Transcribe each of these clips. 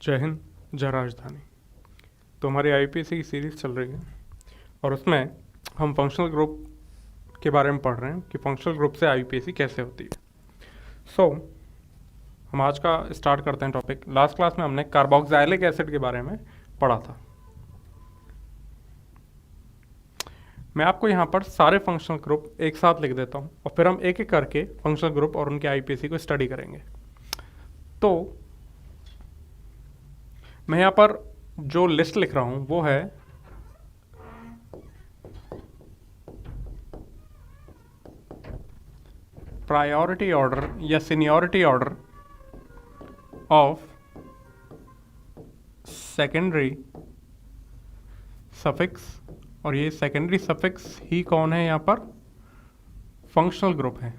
जय हिंद, जय राजधानी। तो हमारी आईपीएससी की सीरीज़ चल रही है और उसमें हम फंक्शनल ग्रुप के बारे में पढ़ रहे हैं कि फंक्शनल ग्रुप से आईपीएससी कैसे होती है। हम आज का स्टार्ट करते हैं टॉपिक। लास्ट क्लास में हमने कार्बोक्सिलिक एसिड के बारे में पढ़ा था। मैं आपको यहाँ पर सारे फंक्शनल ग्रुप एक साथ लिख देता हूँ और फिर हम एक एक करके फंक्शनल ग्रुप और उनके आईपीएससी को स्टडी करेंगे। तो मैं यहाँ पर जो लिस्ट लिख रहा हूँ वो है प्रायोरिटी ऑर्डर या seniority order of secondary suffix, और ये सेकेंडरी सफिक्स ही कौन है यहाँ पर? फंक्शनल ग्रुप है,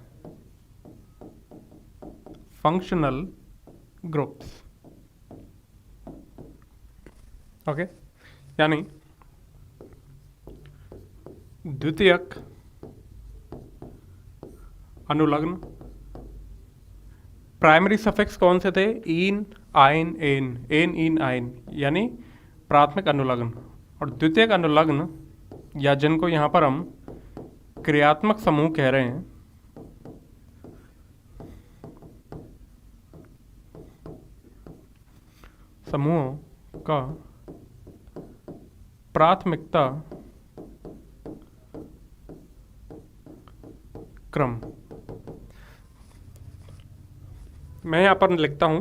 फंक्शनल ग्रुप्स। ओके, यानी द्वितीयक अनुलग्न। प्राइमरी सफिक्स कौन से थे? इन, आइन, एन, इन, आइन, यानी प्राथमिक अनुलग्न। और द्वितीयक अनुलग्न या जिनको यहाँ पर हम क्रियात्मक समूह कह रहे हैं, समूहों का प्राथमिकता क्रम। मैं यहाँ पर लिखता हूँ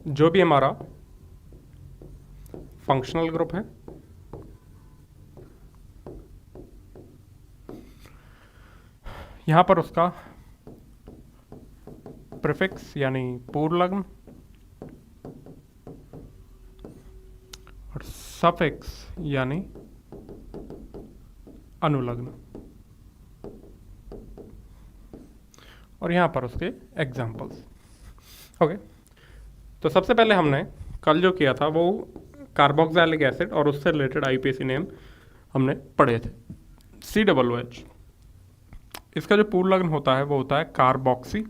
जो भी हमारा फंक्शनल ग्रुप है, यहाँ पर उसका प्रीफिक्स यानी पूर्वलग्न और सफिक्स यानी अनुलग्न, और यहाँ पर उसके एग्जाम्पल्स। ओके, तो सबसे पहले हमने कल जो किया था वो कार्बोक्सिलिक एसिड और उससे रिलेटेड आईपीएससी नेम हमने पढ़े थे। COOH, इसका जो पूर्वलग्न होता है वो होता है कार्बोक्सी,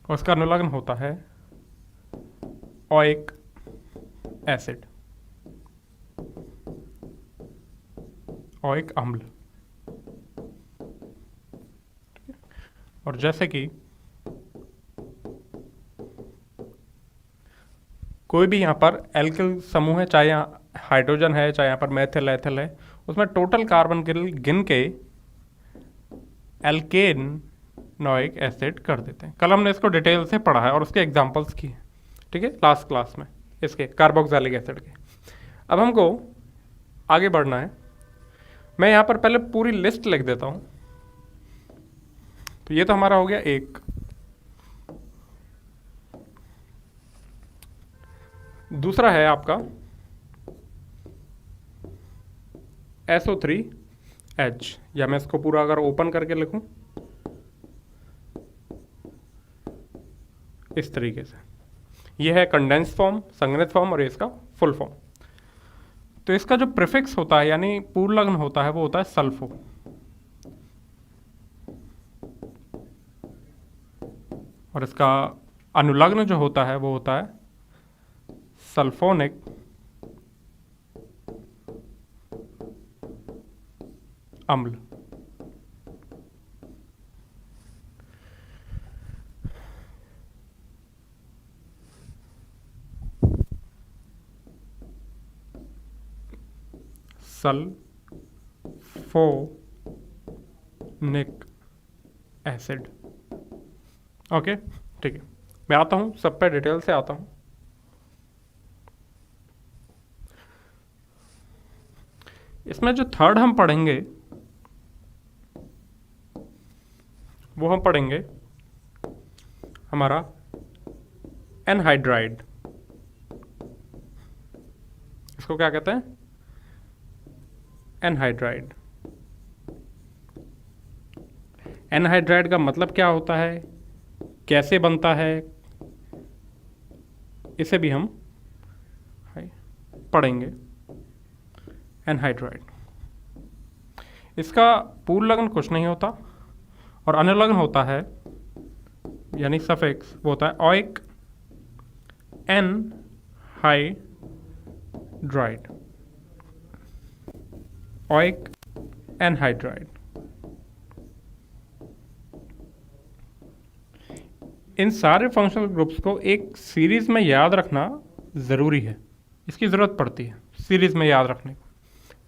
और उसका अनुलग्न होता है ओइक एसिड, ओइक अम्ल। और जैसे कि कोई भी यहाँ पर एल्किल समूह है, चाहे यहाँ हाइड्रोजन है, चाहे यहाँ पर मेथिल एथिल है, उसमें टोटल कार्बन गिन के एल्केन नोइक एसिड कर देते हैं। कल हमने इसको डिटेल से पढ़ा है और उसके एग्जांपल्स किए, ठीक है, लास्ट क्लास में, इसके कार्बोक्सिलिक एसिड के। अब हमको आगे बढ़ना है। मैं यहाँ पर पहले पूरी लिस्ट लिख देता हूँ। तो ये तो हमारा हो गया एक। दूसरा है आपका SO3H, या मैं इसको पूरा अगर ओपन करके लिखूं इस तरीके से, ये है कंडेंस फॉर्म, संघनित फॉर्म, और ये इसका फुल फॉर्म। तो इसका जो प्रीफिक्स होता है यानी पूर्वलग्न होता है वो होता है सल्फो, और इसका अनुलग्न जो होता है वो होता है सल्फोनिक अम्ल। Sulphonic acid. ओके, ठीक है, मैं आता हूं, सब पे डिटेल से आता हूं। इसमें जो थर्ड हम पढ़ेंगे वो हम पढ़ेंगे हमारा एनहाइड्राइड। इसको क्या कहते हैं? एनहाइड्राइड। एनहाइड्राइड का मतलब क्या होता है, कैसे बनता है, इसे भी हम पढ़ेंगे। एनहाइड्राइड, इसका पूर्ण लग्न कुछ नहीं होता, और अनुलग्न होता है यानी सफिक्स वो होता है oic anhydride, oic anhydride. इन सारे फंक्शनल ग्रुप्स को एक सीरीज में याद रखना ज़रूरी है, इसकी ज़रूरत पड़ती है सीरीज में याद रखने को।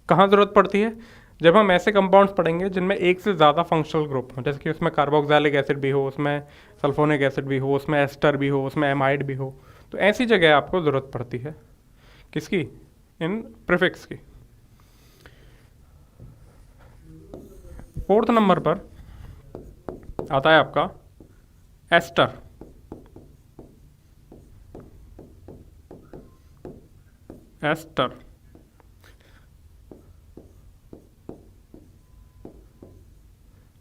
कहाँ ज़रूरत पड़ती है? जब हम ऐसे कंपाउंड्स पढ़ेंगे जिनमें एक से ज़्यादा फंक्शनल ग्रुप हो, जैसे कि उसमें कार्बोक्सिलिक एसिड भी हो, उसमें सल्फोनिक एसिड भी हो, उसमें एस्टर भी हो, उसमें एमाइड भी हो, तो ऐसी जगह आपको ज़रूरत पड़ती है किसकी? इन प्रीफिक्स की। 4th नंबर पर आता है आपका एस्टर। एस्टर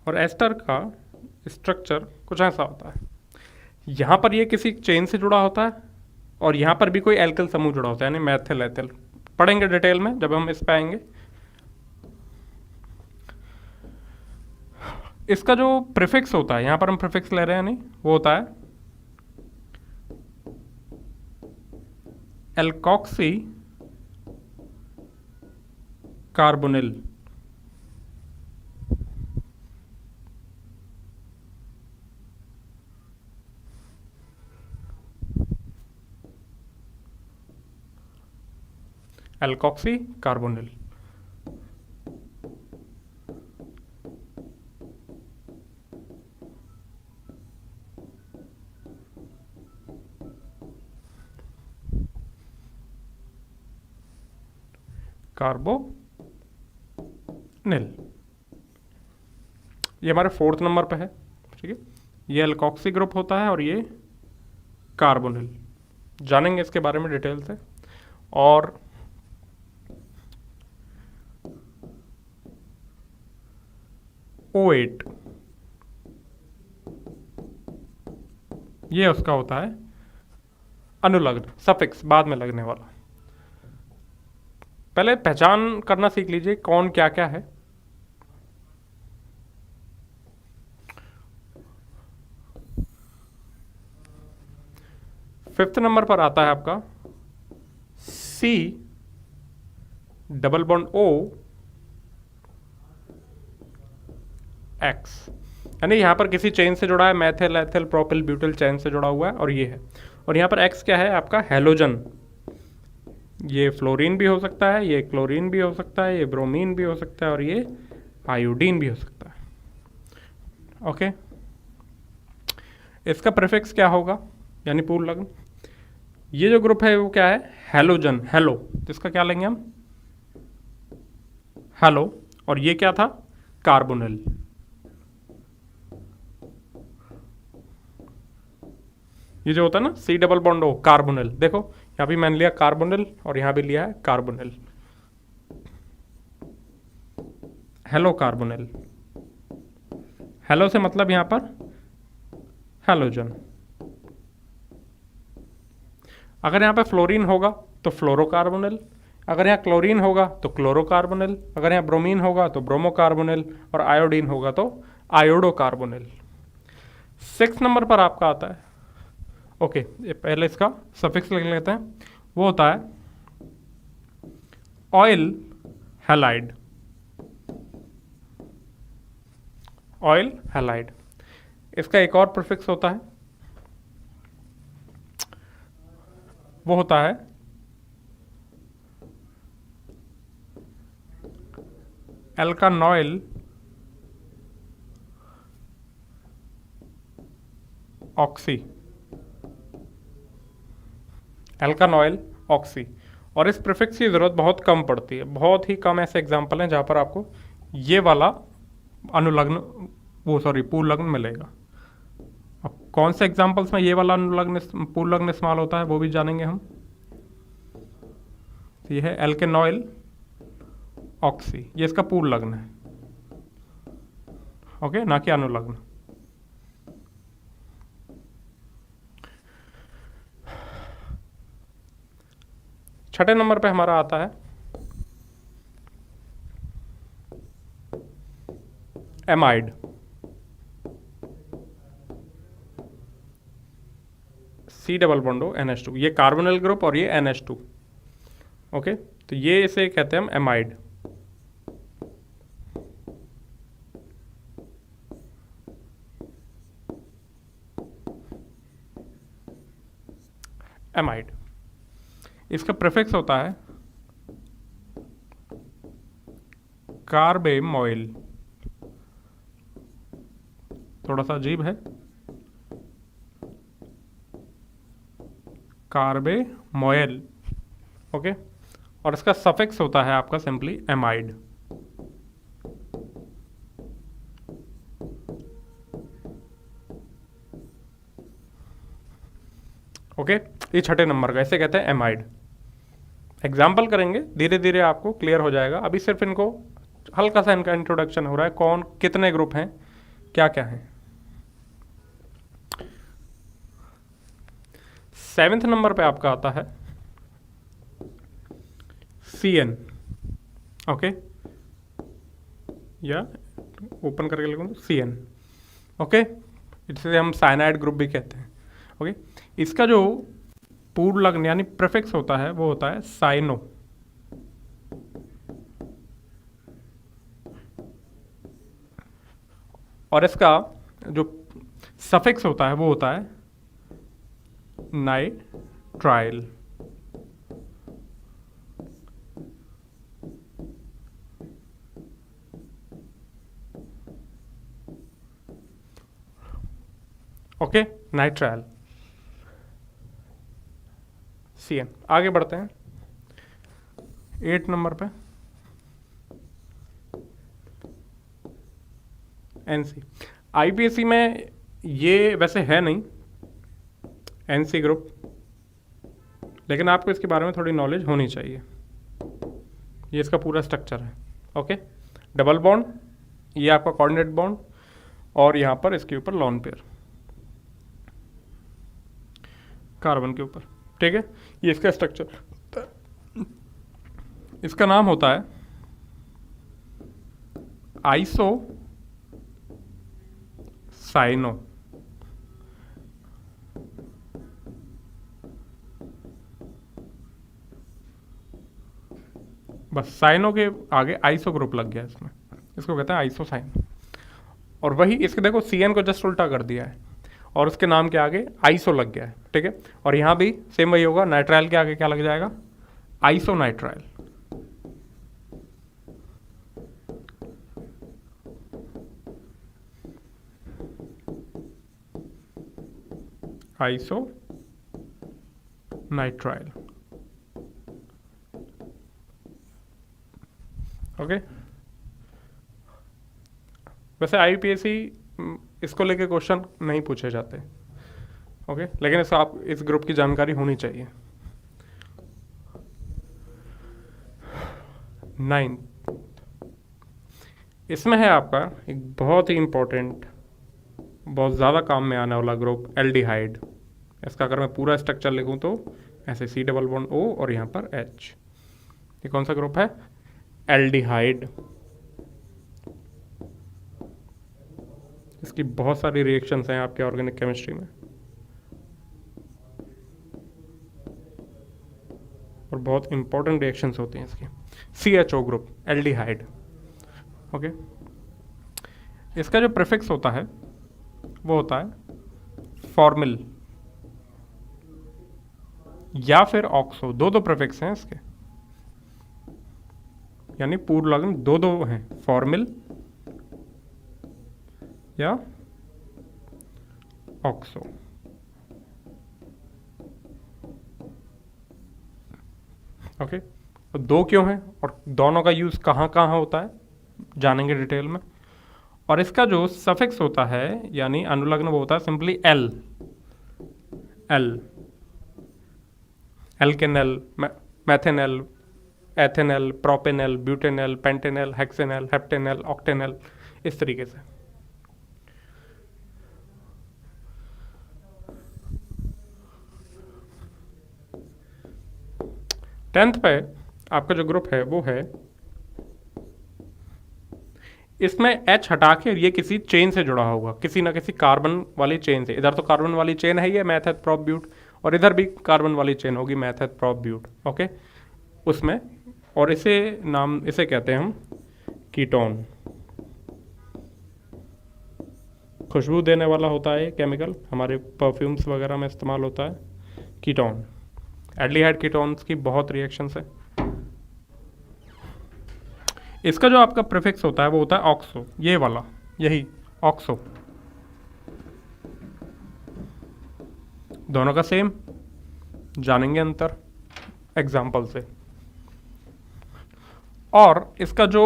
और एस्टर का स्ट्रक्चर कुछ ऐसा होता है, यहाँ पर ये किसी चेन से जुड़ा होता है और यहाँ पर भी कोई एल्किल समूह जुड़ा होता है, यानी मैथिल एथिल। पढ़ेंगे डिटेल में जब हम इस पे आएंगे। इसका जो प्रीफिक्स होता है, यहाँ पर हम प्रीफिक्स ले रहे हैं नहीं, वो होता है alkoxy carbonyl. Alkoxy carbonyl. Carbonyl ये हमारे 4th नंबर पे है, ठीक है। ये एल्कोक्सी ग्रुप होता है और ये कार्बोनिल, जानेंगे इसके बारे में डिटेल से। और O8 ये उसका होता है अनुलग्न, सफिक्स बाद में लगने वाला। पहले पहचान करना सीख लीजिए कौन क्या क्या है। फिफ्थ नंबर पर आता है आपका C double bond O X, यानी यहाँ पर किसी चेन से जुड़ा है, Maithil ethyl propyl butyl chain से जुड़ा हुआ है और ये है। और यहाँ पर X क्या है? आपका हेलोजन। ये फ्लोरीन भी हो सकता है, ये क्लोरीन भी हो सकता है, ये ब्रोमीन भी हो सकता है और ये आयोडीन भी हो सकता है। ओके, इसका प्रीफिक्स क्या होगा यानी पूर्ण लग्न? ये जो ग्रुप है वो क्या है? हेलोजन, हेलो, जिसका क्या लेंगे हम? हेलो। और ये क्या था? कार्बोनिल। ये जो होता है ना C double bond O, carbonyl. देखो यहाँ भी मैंने लिया कार्बोनिल और यहाँ भी लिया है कार्बोनिल। हेलो कार्बोनिल, हेलो से मतलब यहाँ पर हेलोजन। अगर यहाँ पे फ्लोरीन होगा तो फ्लोरोकार्बोनिल, अगर यहाँ क्लोरीन होगा तो क्लोरोकार्बोनिल, अगर यहाँ ब्रोमीन होगा तो ब्रोमोकार्बोनिल और आयोडीन होगा तो आयोडोकार्बोनिल। 6 नंबर पर आपका आता है, ओके ये पहले इसका सफिक्स लिख लेते हैं, वो होता है ऑयल हैलाइड। ऑयल हैलाइड, इसका एक और प्रीफिक्स होता है, वो होता है एल्कानॉइल ऑक्सी। एल्कानॉइल ऑक्सी। और इस प्रीफिक्स की ज़रूरत बहुत कम पड़ती है, बहुत ही कम ऐसे एग्जाम्पल हैं जहाँ पर आपको ये वाला अनुलग्न, वो सॉरी पूर्ण लग्न मिलेगा। अब कौन से एग्जाम्पल्स में ये वाला अनुलग्न पूर्ण लग्न इस्तेमाल होता है वो भी जानेंगे हम। तो ये है एल्केनॉइल ऑक्सी, ये इसका पूर्ण लग्न है, ओके, ना कि अनुलग्न। छठे नंबर पे हमारा आता है amide, C double bond O NH2, ये कार्बोनिल ग्रुप और ये NH2। ओके, तो ये इसे कहते हैं हम एमाइड। एमाइड, इसका प्रीफिक्स होता है कार्बेमोइल। थोड़ा सा अजीब है, कार्बेमोइल। ओके, और इसका सफिक्स होता है आपका सिंपली एमाइड। ओके, ये छठे नंबर का, इसे कहते हैं एमाइड। एग्जाम्पल करेंगे, धीरे धीरे आपको क्लियर हो जाएगा। अभी सिर्फ इनको हल्का सा इनका इंट्रोडक्शन हो रहा है, कौन कितने ग्रुप हैं, क्या क्या हैं। 7th नंबर पे आपका आता है CN। ओके, या ओपन करके लिखूँ तो CN। ओके, इसे हम साइनाइड ग्रुप भी कहते हैं। ओके, इसका जो पूर्ण लग्न यानी प्रीफिक्स होता है वो होता है साइनो। और इसका जो सफिक्स होता है वो होता है नाइट्राइल। Okay, nitrile, CN। आगे बढ़ते हैं 8 नंबर पे NC। IPSC में ये वैसे है नहीं NC ग्रुप, लेकिन आपको इसके बारे में थोड़ी नॉलेज होनी चाहिए। ये इसका पूरा स्ट्रक्चर है। ओके, डबल बॉन्ड, ये आपका कोऑर्डिनेट बॉन्ड, और यहाँ पर इसके ऊपर लॉन पेयर कार्बन के ऊपर। ठीक है, ये इसका स्ट्रक्चर। इसका नाम होता है आइसो साइनो। बस साइनो के आगे आइसो ग्रुप लग गया इसमें, इसको कहते हैं आइसो साइनो। और वही इसके देखो CN को जस्ट उल्टा कर दिया है और उसके नाम के आगे आइसो लग गया है। ठीक है, और यहाँ भी सेम वही होगा, नाइट्राइल के आगे क्या लग जाएगा, iso nitrile. Iso nitrile. Okay, वैसे IPSC इसको लेके क्वेश्चन नहीं पूछे जाते। ओके, लेकिन इसको आप इस ग्रुप की जानकारी होनी चाहिए। 9, इसमें है आपका एक बहुत ही इंपॉर्टेंट, बहुत ज़्यादा काम में आने वाला ग्रुप, एल्डिहाइड। इसका अगर मैं पूरा स्ट्रक्चर लिखूं तो ऐसे C डबल बॉन्ड O और यहाँ पर H। ये कौन सा ग्रुप है, एल्डिहाइड। इसकी बहुत सारी रिएक्शंस हैं आपके ऑर्गेनिक केमिस्ट्री में, और बहुत इंपॉर्टेंट रिएक्शंस होती हैं इसकी। CHO group, aldehyde. ओके, इसका जो प्रीफिक्स होता है वो होता है फॉर्मिल या फिर ऑक्सो। दो प्रीफिक्स हैं इसके, यानी पूर्ण लग्न दो हैं, फॉर्मिल या ऑक्सो। ओके, तो दो क्यों हैं और दोनों का यूज़ कहाँ कहाँ होता है जानेंगे डिटेल में। और इसका जो सफिक्स होता है यानी अनुलग्न वो होता है simply al. Alkanal, methanal, ethanal, propanal, butanal, pentanal, hexanal, heptanal, octanal, इस तरीके से। टेंथ पे आपका जो ग्रुप है वो है इसमें H हटा के ये किसी चेन से जुड़ा होगा, किसी ना किसी कार्बन वाली चेन से। इधर तो कार्बन वाली चेन है ये मेथेट प्रोप ब्यूट, और इधर भी कार्बन वाली चेन होगी मेथेट प्रोप ब्यूट। ओके, उसमें, और इसे कहते हैं हम कीटोन। खुशबू देने वाला होता है केमिकल, हमारे परफ्यूम्स वगैरह में इस्तेमाल होता है कीटोन। एल्डिहाइड कीटोन्स की बहुत रिएक्शंस है। इसका जो आपका प्रीफिक्स होता है वो होता है ऑक्सो, ये वाला, यही ऑक्सो। दोनों का सेम, जानेंगे अंतर एग्जाम्पल से। और इसका जो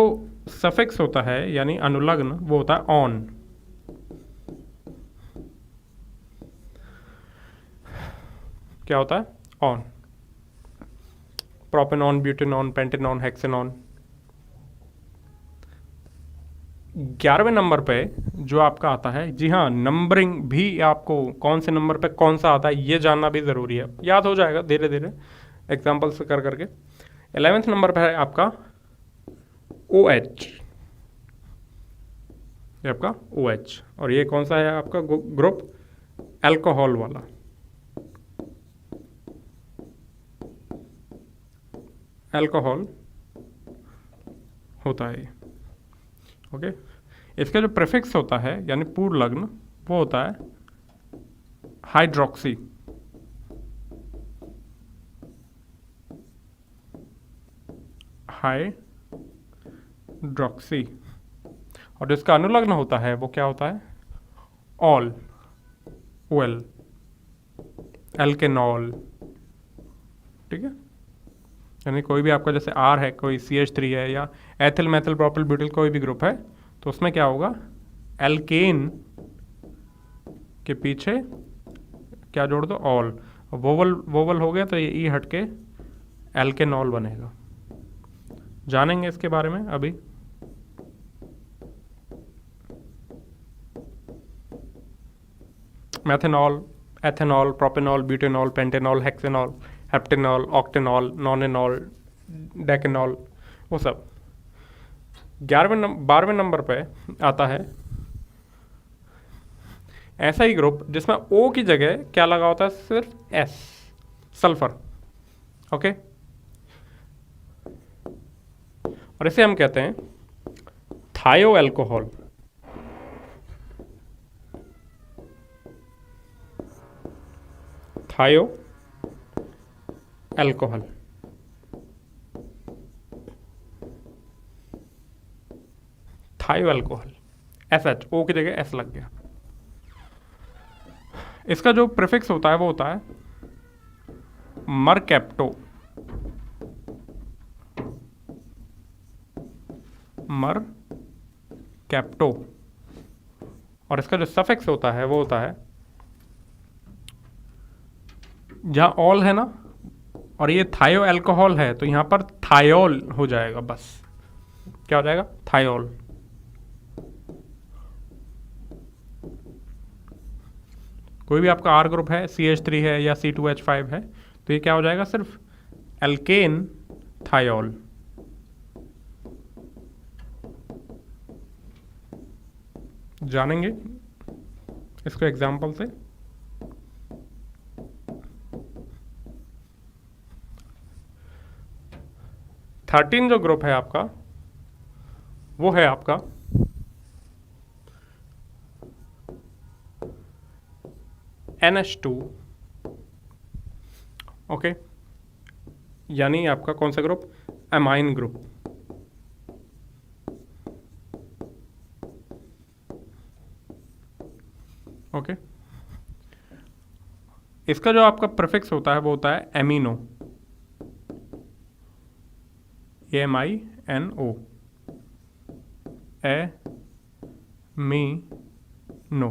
सफिक्स होता है यानी अनुलग्न, वो होता है ऑन। क्या होता है? One. Propanone, butanone, pentanone, hexanone. 11वें नंबर पे जो आपका आता है, जी हाँ, नंबरिंग भी आपको कौन से नंबर पे कौन सा आता है ये जानना भी ज़रूरी है, याद हो जाएगा धीरे धीरे एग्जाम्पल्स कर करके। 11वें नंबर पे है आपका OH, ये आपका OH, और ये कौन सा है आपका ग्रुप? अल्कोहल वाला। अल्कोहल होता है। ओके, इसका जो प्रीफिक्स होता है यानी पूर्ण लग्न, वो होता है हाइड्रोक्सी। हाइड्रोक्सी। और जिसका अनुलग्न होता है वो क्या होता है? All, OL, एल्केनॉल। ठीक है, यानी कोई भी आपका जैसे R है, कोई CH3 है, या एथिल मेथिल प्रोपिल ब्यूटिल कोई भी ग्रुप है, तो उसमें क्या होगा? एल्केन के पीछे क्या जोड़ दो? ऑल। वोवल वोवल हो गया तो ये ई हट के एल्केनॉल बनेगा। जानेंगे इसके बारे में अभी। Methanol, ethanol, propanol, butanol, pentanol, hexanol, heptanol, octanol, nonanol, decanol, वो सब। 12वें नंबर पे आता है ऐसा ही ग्रुप जिसमें O की जगह क्या लगा होता है? सिर्फ S, सल्फर। ओके, और इसे हम कहते हैं थायो अल्कोहल। थायो अल्कोहल। थायो अल्कोहल, SH, O की जगह S लग गया। इसका जो प्रीफिक्स होता है वो होता है मरकैप्टो। मरकैप्टो। और इसका जो सफिक्स होता है वो होता है, जहां ऑल है ना, और ये थायो अल्कोहल है, तो यहां पर थायोल हो जाएगा बस। क्या हो जाएगा? थायोल। कोई भी आपका R ग्रुप है, CH3 है या C2H5 है, तो ये क्या हो जाएगा? सिर्फ एल्केन थायोल। जानेंगे इसको एग्जाम्पल से। थर्टीन जो ग्रुप है आपका, वो है आपका NH2। ओके, यानी आपका कौन सा ग्रुप? Amine group. ओके, इसका जो आपका प्रीफिक्स होता है वो होता है एमिनो, AMINO, एमिनो।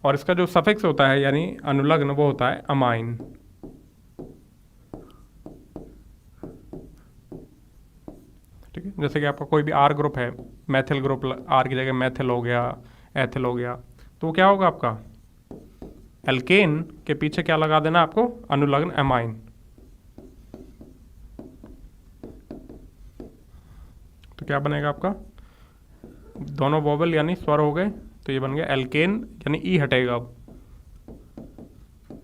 और इसका जो सफिक्स होता है यानी अनुलग्न, वो होता है अमाइन। ठीक है, जैसे कि आपका कोई भी R ग्रुप है, मैथिल ग्रुप, R की जगह मैथिल हो गया, एथिल हो गया, तो क्या होगा आपका? एल्केन के पीछे क्या लगा देना आपको? अनुलग्न एमाइन। तो क्या बनेगा आपका? दोनों वोवेल यानी स्वर हो गए, तो ये बन गया एल्केन, यानी ई हटेगा अब,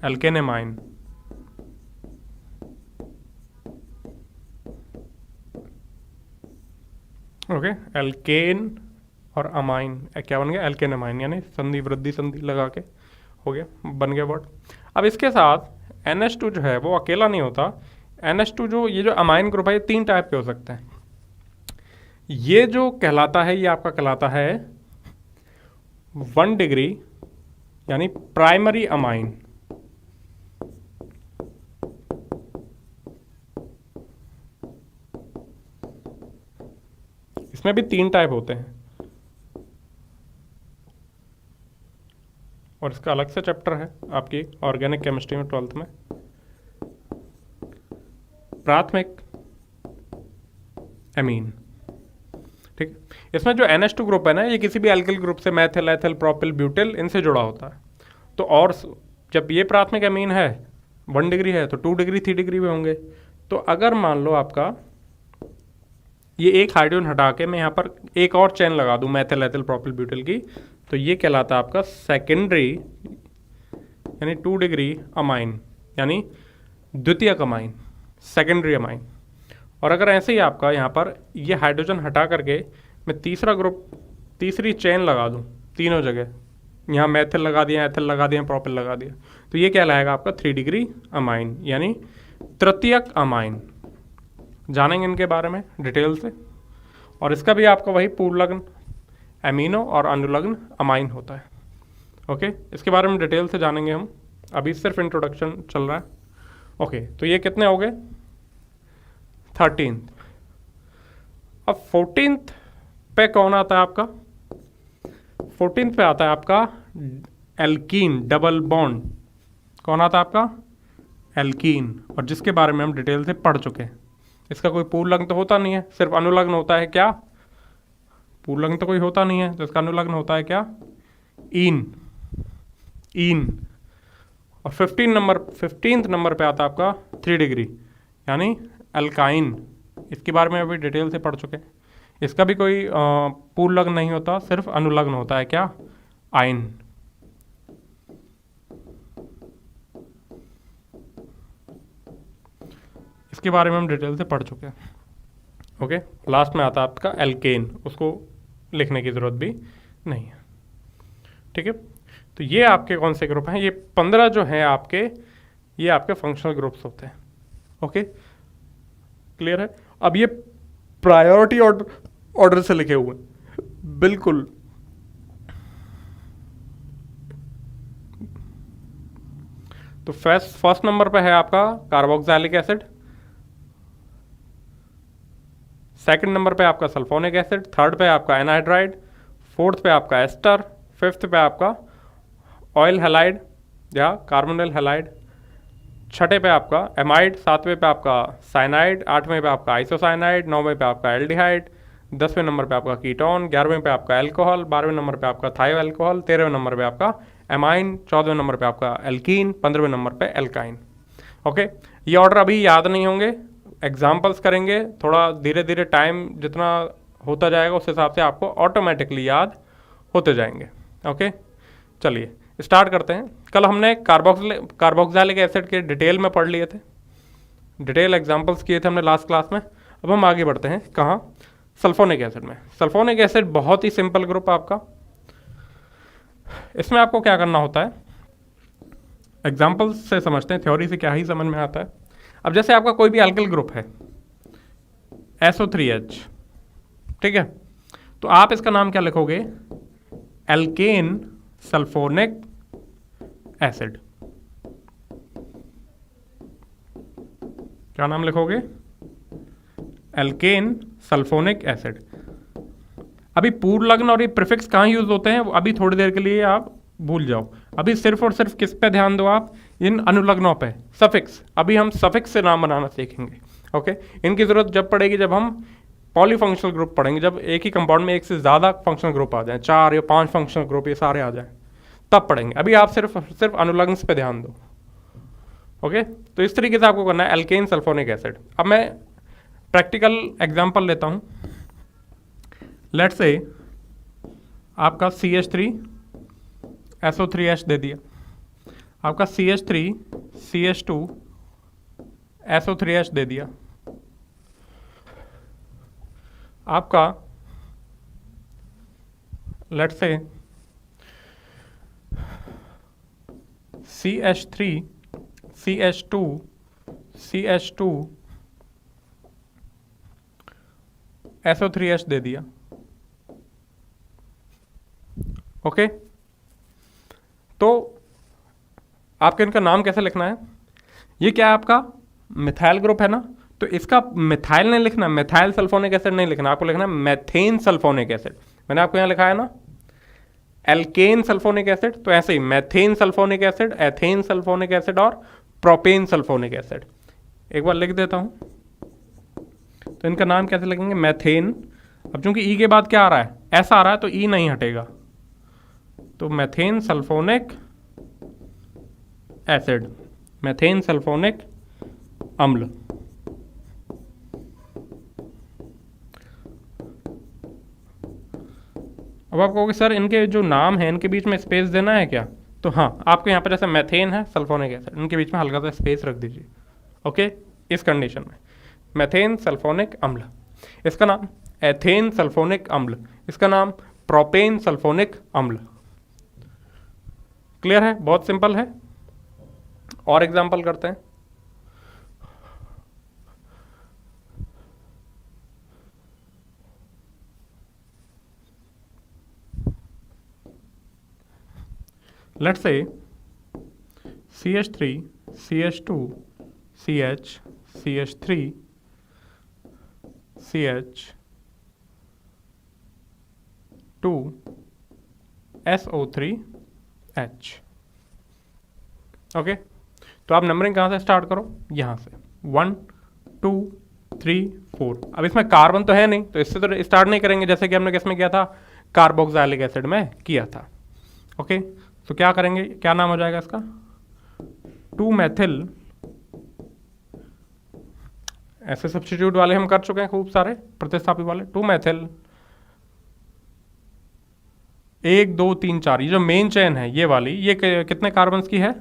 एल्केन एमाइन। ओके, एल्केन और अमाइन क्या बन गया, एल्केन अमाइन, यानी संधि वृद्धि संधि लगा के हो गया, बन गया वर्ड। अब इसके साथ NH2 जो है वो अकेला नहीं होता। NH2 जो ये जो अमाइन ग्रुप है ये 3 टाइप के हो सकते हैं। ये जो कहलाता है ये आपका कहलाता है 1 डिग्री यानी प्राइमरी अमाइन। इसमें भी 3 टाइप होते हैं और इसका अलग से चैप्टर है आपकी ऑर्गेनिक केमिस्ट्री में 12th में। प्राथमिक एमीन, ठीक। इसमें जो NH2 ग्रुप है ना, ये किसी भी एल्किल ग्रुप से मैथिल, एथिल, प्रोपिल, ब्यूटिल इनसे जुड़ा होता है। तो और जब ये प्राथमिक एमीन है 1 डिग्री है तो 2 डिग्री 3 डिग्री में होंगे। तो अगर मान लो आपका ये एक हाइड्रोजन हटा के मैं यहाँ पर एक और चेन लगा दूँ मैथिल, एथिल, प्रोपिल, ब्यूटिल की, तो ये कहलाता है आपका सेकेंडरी यानी 2 डिग्री अमाइन, यानी द्वितीयक अमाइन, सेकेंडरी अमाइन। और अगर ऐसे ही आपका यहाँ पर ये हाइड्रोजन हटा करके मैं तीसरा ग्रुप, तीसरी चेन लगा दूँ तीनों जगह, यहाँ मैथिल लगा दिया, एथिल लगा दिया, प्रोपिल लगा दिया, तो ये कहलाएगा आपका 3 डिग्री अमाइन, यानी तृतीयक अमाइन। जानेंगे इनके बारे में डिटेल से। और इसका भी आपका वही पूर्वलग्न एमिनो और अनुलग्न अमाइन होता है। ओके, इसके बारे में डिटेल से जानेंगे हम, अभी सिर्फ इंट्रोडक्शन चल रहा है। ओके, तो ये कितने हो गए, 13th। अब 14th पे कौन आता है आपका, 14th पे आता है आपका एल्कीन, डबल बॉन्ड। कौन आता है आपका, एल्कीन, और जिसके बारे में हम डिटेल से पढ़ चुके हैं। इसका कोई पूर्वलग्न तो होता नहीं है, सिर्फ अनुलग्न होता है। क्या पूर्वलग्न तो कोई होता नहीं है, तो इसका अनुलग्न होता है क्या, ईन, ईन। और 15th नंबर पे आता है आपका 3 डिग्री यानी अल्काइन। इसके बारे में अभी डिटेल से पढ़ चुके हैं। इसका भी कोई पूर्वलग्न नहीं होता, सिर्फ अनुलग्न होता है, क्या, आइन। इसके बारे में हम डिटेल से पढ़ चुके हैं। ओके, लास्ट में आता है आपका एल्केन, उसको लिखने की ज़रूरत भी नहीं है, ठीक है। तो ये आपके कौन से ग्रुप हैं, ये 15 जो हैं आपके, ये आपके फंक्शनल ग्रुप्स होते हैं। ओके, क्लियर है। अब ये प्रायोरिटी ऑर्डर से लिखे हुए हैं, बिल्कुल। तो फर्स्ट नंबर पे है आपका कार्बोक्सिलिक एसिड, सेकंड नंबर पे आपका सल्फोनिक एसिड, थर्ड पे आपका एनहाइड्राइड, फोर्थ पे आपका एस्टर, फिफ्थ पे आपका ऑयल हैलाइड या कार्बोनिल हैलाइड, छठे पे आपका एमाइड, सातवें पे आपका साइनाइड, आठवें पे आपका आइसोसाइनाइड, नौवें पे आपका एल्डिहाइड, 10वें नंबर पे आपका कीटोन, 11वें पे आपका एल्कोहल, 12वें नंबर पे आपका थायो एल्कोहल, 13वें नंबर पे आपका एमाइन, 14वें नंबर पे आपका एल्कीन, 15वें नंबर पे एल्काइन। ओके, ये ऑर्डर अभी याद नहीं होंगे, एग्जाम्पल्स करेंगे, थोड़ा धीरे धीरे टाइम जितना होता जाएगा उस हिसाब से आपको ऑटोमेटिकली याद होते जाएंगे। ओके, चलिए स्टार्ट करते हैं। कल हमने कार्बोक्सिलिक एसिड के डिटेल में पढ़ लिए थे, डिटेल एग्जाम्पल्स किए थे हमने लास्ट क्लास में। अब हम आगे बढ़ते हैं, कहाँ, सल्फोनिक एसिड में। सल्फोनिक एसिड बहुत ही सिंपल ग्रुप आपका। इसमें आपको क्या करना होता है, एग्जाम्पल्स से समझते हैं, थ्योरी से क्या ही समझ में आता है। अब जैसे आपका कोई भी एल्किल ग्रुप है SO3H, ठीक है, तो आप इसका नाम क्या लिखोगे, एल्केन सल्फोनिक एसिड। क्या नाम लिखोगे, एल्केन सल्फोनिक एसिड। अभी पूर्वलग्न और ये प्रीफिक्स कहाँ यूज होते हैं अभी थोड़ी देर के लिए आप भूल जाओ। अभी सिर्फ और सिर्फ किस पे ध्यान दो आप, इन अनुलग्नों पे, सफिक्स। अभी हम सफिक्स से नाम बनाना सीखेंगे। ओके, इनकी जरूरत जब पड़ेगी जब हम पॉलीफंक्शनल ग्रुप पढ़ेंगे, जब एक ही कंपाउंड में एक से ज़्यादा फंक्शनल ग्रुप आ जाए, 4 या 5 फंक्शनल ग्रुप ये सारे आ जाएं, तब पढ़ेंगे। अभी आप सिर्फ अनुलग्न पे ध्यान दो। ओके, तो इस तरीके से आपको करना है एल्केन सल्फोनिक एसिड। अब मैं प्रैक्टिकल एग्जाम्पल लेता हूँ। लेट्स से आपका CH3SO3H दे दिया, आपका CH3CH2SO3H दे दिया, आपका लेट्स से CH3CH2SO3H दे दिया। ओके, तो आपके इनका नाम कैसे लिखना है? ये क्या है आपका मिथाइल ग्रुप है ना, तो इसका मिथाइल नहीं लिखना, मिथाइल सल्फोनिक एसिड नहीं लिखना, आपको लिखना है मेथेन सल्फोनिक एसिड। मैंने आपको यहाँ लिखा है ना एल्केन सल्फोनिक एसिड, तो ऐसे ही methane sulphonic acid, ethane sulphonic acid और प्रोपेन सल्फोनिक एसिड। एक बार लिख देता हूं, तो इनका नाम कैसे लिखेंगे? मेथेन। अब चूंकि ई के बाद क्या आ रहा है, ऐसा आ रहा है, तो ई नहीं हटेगा, तो methane sulphonic acid, methane sulphonic अम्ल। अब आप कहोगे सर इनके जो नाम है इनके बीच में स्पेस देना है क्या? तो हाँ, आपको यहाँ पर जैसे मेथेन है, सल्फोनिक एसिड, इनके बीच में हल्का सा स्पेस रख दीजिए। ओके, इस कंडीशन में मेथेन सल्फोनिक अम्ल, इसका नाम एथेन सल्फोनिक अम्ल, इसका नाम प्रोपेन सल्फोनिक अम्ल। क्लियर है? बहुत सिंपल है। और एग्जांपल करते हैं। Let's say CH3 CH2 CH CH3 CH2 SO3H। Okay, तो आप नंबरिंग कहाँ से स्टार्ट करो? यहाँ से 1 2 3 4। अब इसमें कार्बन तो है नहीं, तो इससे तो स्टार्ट नहीं करेंगे, जैसे कि हमने किसमें किया था, कार्बोक्सिलिक एसिड में किया था। ओके, तो क्या करेंगे, क्या नाम हो जाएगा इसका? 2 मेथिल, ऐसे सब्स्टिट्यूट वाले हम कर चुके हैं खूब सारे, प्रतिस्थापी वाले। 2 मेथिल 1 2 3 4, ये जो मेन चेन है ये वाली, ये कितने कार्बन्स की है?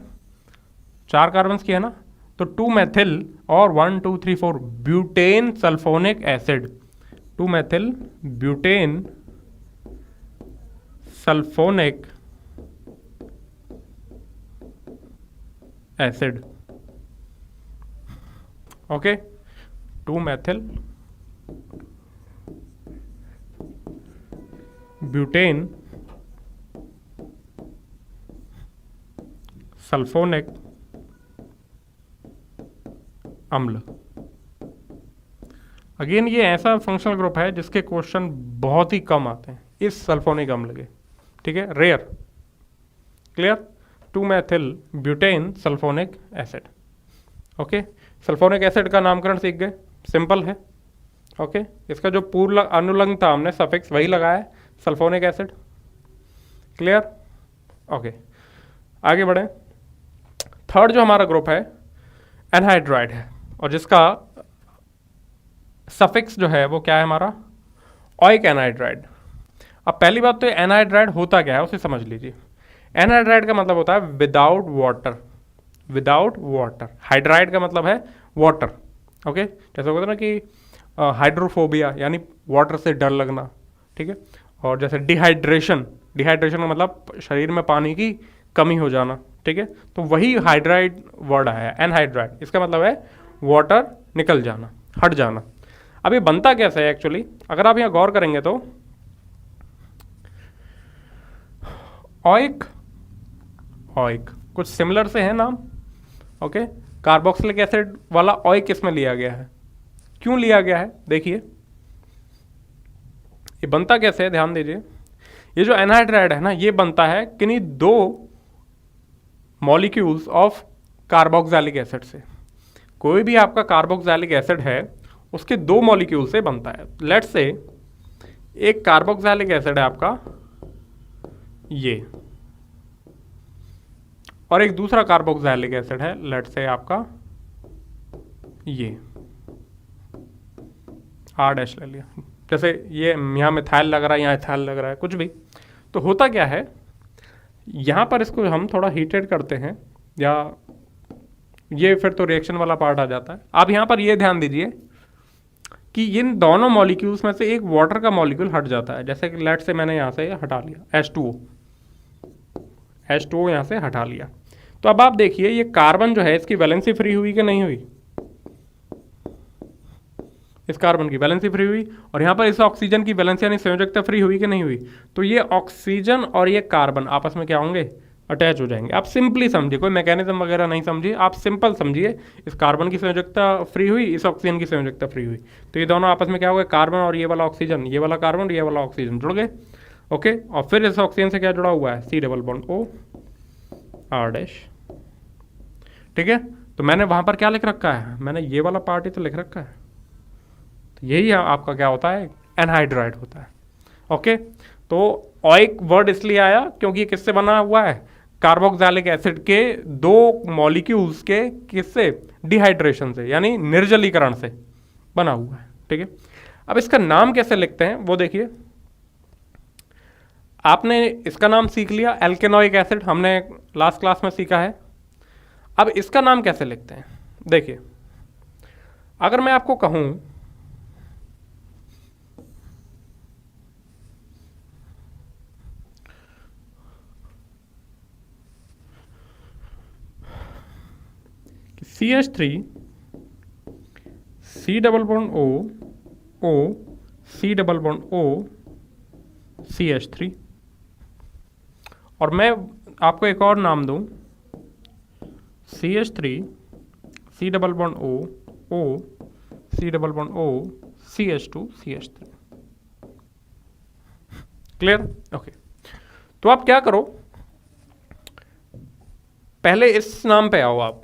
4 कार्बन्स की है ना, तो 2 मेथिल और 1 2 3 4 butane sulphonic acid, 2 methyl butane sulphonic acid. Okay, 2 methyl butane sulphonic अम्ल। अगेन ये ऐसा फंक्शनल ग्रुप है जिसके क्वेश्चन बहुत ही कम आते हैं इस सल्फोनिक अम्ल के, ठीक है, rare. Clear? 2 methyl butane sulphonic acid. Okay, sulphonic acid का नामकरण सीख गए, सिंपल है। ओके, इसका जो पूर्व अनुलंग था हमने सफिक्स वही लगाया है, सल्फोनिक एसिड। क्लियर? ओके, आगे बढ़े। थर्ड जो हमारा ग्रुप है एनहाइड्राइड है, और जिसका सफिक्स जो है वो क्या है हमारा? ऑइक एनहाइड्राइड। अब पहली बात तो एनहाइड्राइड होता क्या है उसे समझ लीजिए। एनहाइड्राइड का मतलब होता है without water, without water. Hydride का मतलब है वाटर। ओके, जैसे होता है ना कि हाइड्रोफोबिया यानी वाटर से डर लगना, ठीक है। और जैसे डिहाइड्रेशन, डिहाइड्रेशन का मतलब शरीर में पानी की कमी हो जाना, ठीक है। तो वही हाइड्राइड वर्ड है, एनहाइड्राइड, इसका मतलब है वाटर निकल जाना, हट जाना। अब ये बनता कैसे है एक्चुअली, अगर आप यहाँ गौर करेंगे तो ऑइक, ऑइक कुछ सिमिलर से है नाम। ओके, कार्बोक्सिलिक एसिड वाला ऑइक इसमें लिया गया है। क्यों लिया गया है देखिए, ये बनता कैसे है ध्यान दीजिए। ये जो एनहाइड्राइड है ना, ये बनता है किन्हीं 2 मॉलिक्यूल्स ऑफ कार्बोक्सिलिक एसिड से। कोई भी आपका कार्बोक्सिलिक एसिड है उसके 2 मॉलिक्यूल से बनता है। लेट्स से एक कार्बोक्सिलिक एसिड है आपका ये, और एक दूसरा कार्बोक्सिलिक एसिड है लेट्स से आपका ये, R डैश ले लिया। जैसे ये यहाँ मिथाइल लग रहा है, यहाँ इथाइल लग रहा है, कुछ भी। तो होता क्या है, यहाँ पर इसको हम थोड़ा हीटेड करते हैं, या ये फिर तो रिएक्शन वाला पार्ट आ जाता है। आप यहाँ पर ये ध्यान दीजिए कि इन दोनों मॉलिक्यूल्स में से एक वाटर का मॉलिक्यूल हट जाता है। जैसे कि लेट से मैंने यहाँ से हटा लिया H2O यहाँ से हटा लिया, तो अब आप देखिए ये कार्बन जो है इसकी वैलेंसी फ्री हुई कि नहीं हुई, इस कार्बन की वैलेंसी फ्री हुई, और यहाँ पर इस ऑक्सीजन की वैलेंसी यानी संयोजकता फ्री हुई कि नहीं हुई। तो ये ऑक्सीजन और ये कार्बन आपस में क्या होंगे, अटैच हो जाएंगे। आप सिंपली समझिए, कोई मैकेनिज्म वगैरह नहीं समझिए, आप सिंपल समझिए, इस कार्बन की संयोजकता फ्री हुई, इस ऑक्सीजन की संयोजकता फ्री हुई, तो ये दोनों आपस में क्या हो गए, कार्बन और ये वाला ऑक्सीजन, ये वाला कार्बन और ये वाला ऑक्सीजन जुड़ गए। ओके, और फिर इस ऑक्सीजन से क्या जुड़ा हुआ है, C double bond O R'। ठीक है, तो मैंने वहाँ पर क्या लिख रखा है, मैंने ये वाला पार्ट ही तो लिख रखा है, तो यही आपका क्या होता है, एनहाइड्राइड होता है। ओके, तो ऑइक वर्ड इसलिए आया क्योंकि ये किससे बना हुआ है, कार्बोक्सिलिक एसिड के दो मॉलिक्यूल्स के किससे, डिहाइड्रेशन से, यानी निर्जलीकरण से बना हुआ है। ठीक है, अब इसका नाम कैसे लिखते हैं वो देखिए, आपने इसका नाम सीख लिया, एल्केनोइक एसिड, हमने लास्ट क्लास में सीखा है। अब इसका नाम कैसे लिखते हैं, देखिए अगर मैं आपको कहूं कि CH3 C double bond O C double bond O CH3, और मैं आपको एक और नाम दूं, CH3 C double bond O C double bond O CH2 CH3। Clear? Okay, तो आप क्या करो, पहले इस नाम पे आओ आप,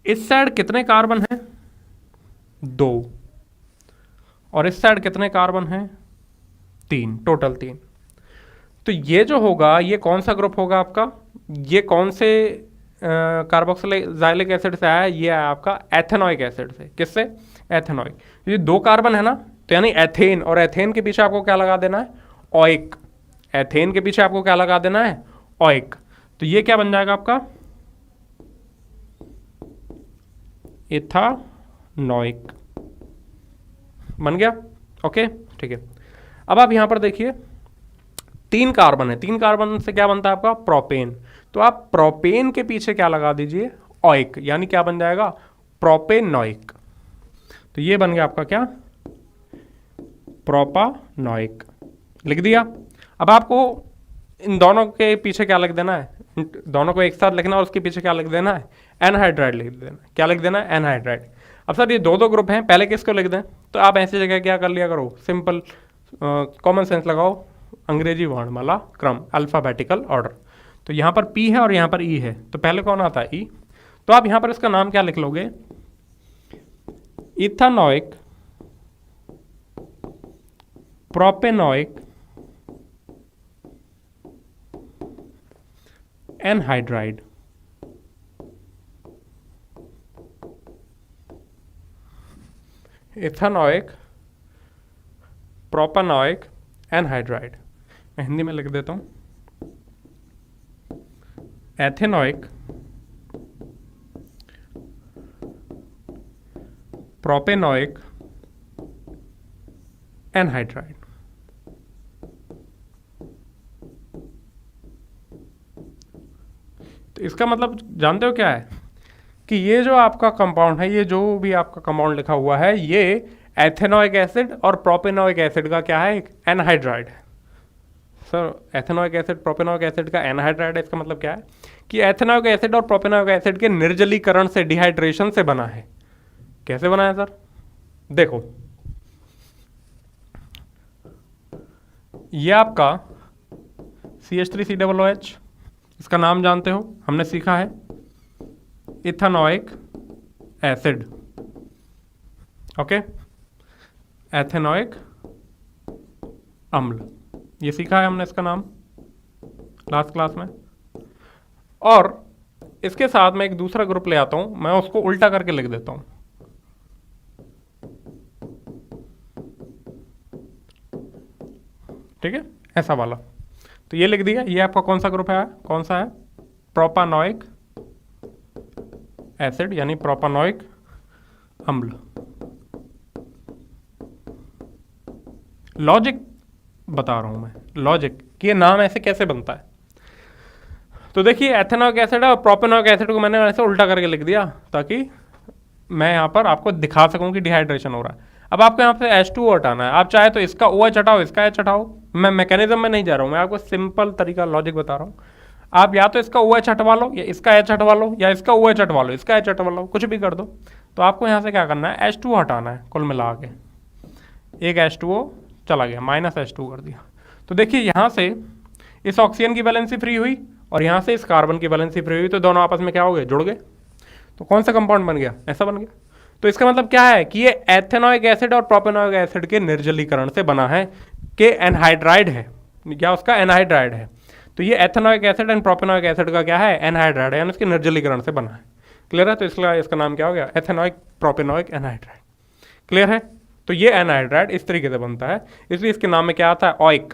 इस साइड कितने कार्बन हैं, 2, और इस साइड कितने कार्बन हैं, 3, टोटल 3। तो ये जो होगा ये कौन सा ग्रुप होगा आपका, ये कौन से कार्बोक्सिलिक एसिड से आया, ये आया आपका एथेनॉइक एसिड से। किससे, एथेनॉइक। ये 2 कार्बन है ना, तो यानी एथेन, और एथेन के पीछे आपको क्या लगा देना है, ऑइक। एथेन के पीछे आपको क्या लगा देना है, ऑइक। तो ये क्या बन जाएगा आपका, इथानोइक बन गया। ओके, ठीक है, अब आप यहां पर देखिए 3 कार्बन है, 3 कार्बन से क्या बनता है आपका, प्रोपेन। तो आप प्रोपेन के पीछे क्या लगा दीजिए, ऑइक, यानी क्या बन जाएगा, प्रोपेनोइक। तो ये बन गया आपका क्या, प्रोपानोइक, लिख दिया। अब आपको इन दोनों के पीछे क्या लिख देना है, दोनों को एक साथ लिखना और उसके पीछे क्या लिख देना है, एनहाइड्राइड लिख देना। क्या लिख देना है, एनहाइड्राइड। अब सर ये 2 ग्रुप हैं, पहले किसको लिख दें, तो आप ऐसी जगह क्या कर लिया करो, सिंपल कॉमन सेंस लगाओ, अंग्रेजी वर्णमाला क्रम, अल्फाबेटिकल ऑर्डर। तो यहाँ पर P है और यहाँ पर E है, तो पहले कौन आता है, E। तो आप यहाँ पर इसका नाम क्या लिख लोगे, ethanoic propanoic anhydride. Ethanoic propanoic anhydride, मैं हिंदी में लिख देता हूँ, एथेनोइक प्रोपेनोइक एनहाइड्राइड। तो इसका मतलब जानते हो क्या है, कि ये जो आपका कंपाउंड है, ये जो भी आपका कंपाउंड लिखा हुआ है, ये एथेनोइक एसिड और प्रोपेनोइक एसिड का क्या है, एक एनहाइड्राइड है। Sir ethanoic acid propanoic acid का एनहाइड्राइड है, इसका मतलब क्या है कि एथेनोइक एसिड और प्रोपेनोइक एसिड के निर्जलीकरण से, डिहाइड्रेशन से बना है। कैसे बना है सर, देखो ये आपका CH3COOH, इसका नाम जानते हो, हमने सीखा है, इथानोइक एसिड। ओके, एथेनोइक अम्ल, ये सीखा है हमने इसका नाम लास्ट क्लास में। और इसके साथ मैं एक दूसरा ग्रुप ले आता हूं, मैं उसको उल्टा करके लिख देता हूं, ठीक है, ऐसा वाला। तो ये लिख दिया, ये आपका कौन सा ग्रुप है, कौन सा है, प्रोपानोइक एसिड यानी प्रोपानोइक अम्ल। लॉजिक बता रहा हूं मैं, लॉजिक कि ये नाम ऐसे कैसे बनता है। तो देखिए एथेनॉइक एसिड और प्रोपेनॉइक एसिड को मैंने ऐसे उल्टा करके लिख दिया ताकि मैं यहाँ पर आपको दिखा सकूं कि डिहाइड्रेशन हो रहा है। अब आपको यहाँ पे H2O हटाना है, आप चाहे तो इसका OH हटाओ, इसका H हटाओ, मैं मैकेनिज्म में नहीं जा रहा हूँ, मैं आपको सिंपल तरीका लॉजिक बता रहा हूँ। आप या तो इसका OH हटवा लो, या इसका H हटवा लो, या इसका OH हटवा लो, इसका H हटवा लो, कुछ भी कर दो। तो आपको यहाँ से क्या करना है, H2O हटाना है कुल मिला के। एक H2O चला गया, -H2 कर दिया। तो देखिए यहाँ से इस ऑक्सीजन की वैलेंसी फ्री हुई और यहाँ से इस कार्बन की वैलेंसी फ्री हुई, तो दोनों आपस में क्या हो गए, जुड़ गए। तो कौन सा कंपाउंड बन गया, ऐसा बन गया। तो इसका मतलब क्या है कि ये एथेनॉइक एसिड और प्रोपेनॉइक एसिड के निर्जलीकरण से बना है, कि एनहाइड्राइड है, क्या उसका एनहाइड्राइड है। तो ये एथेनॉइक एसिड एंड प्रोपेनॉइक एसिड का क्या है, एनहाइड्राइड है, यानी उसके निर्जलीकरण से बना है। क्लियर है। तो इसका नाम क्या हो गया, एथेनॉइक प्रोपेनॉइक एनहाइड्राइड। क्लियर है। तो ये एनहाइड्राइड इस तरीके से बनता है, इसलिए इसके नाम में क्या आता है, ऑइक।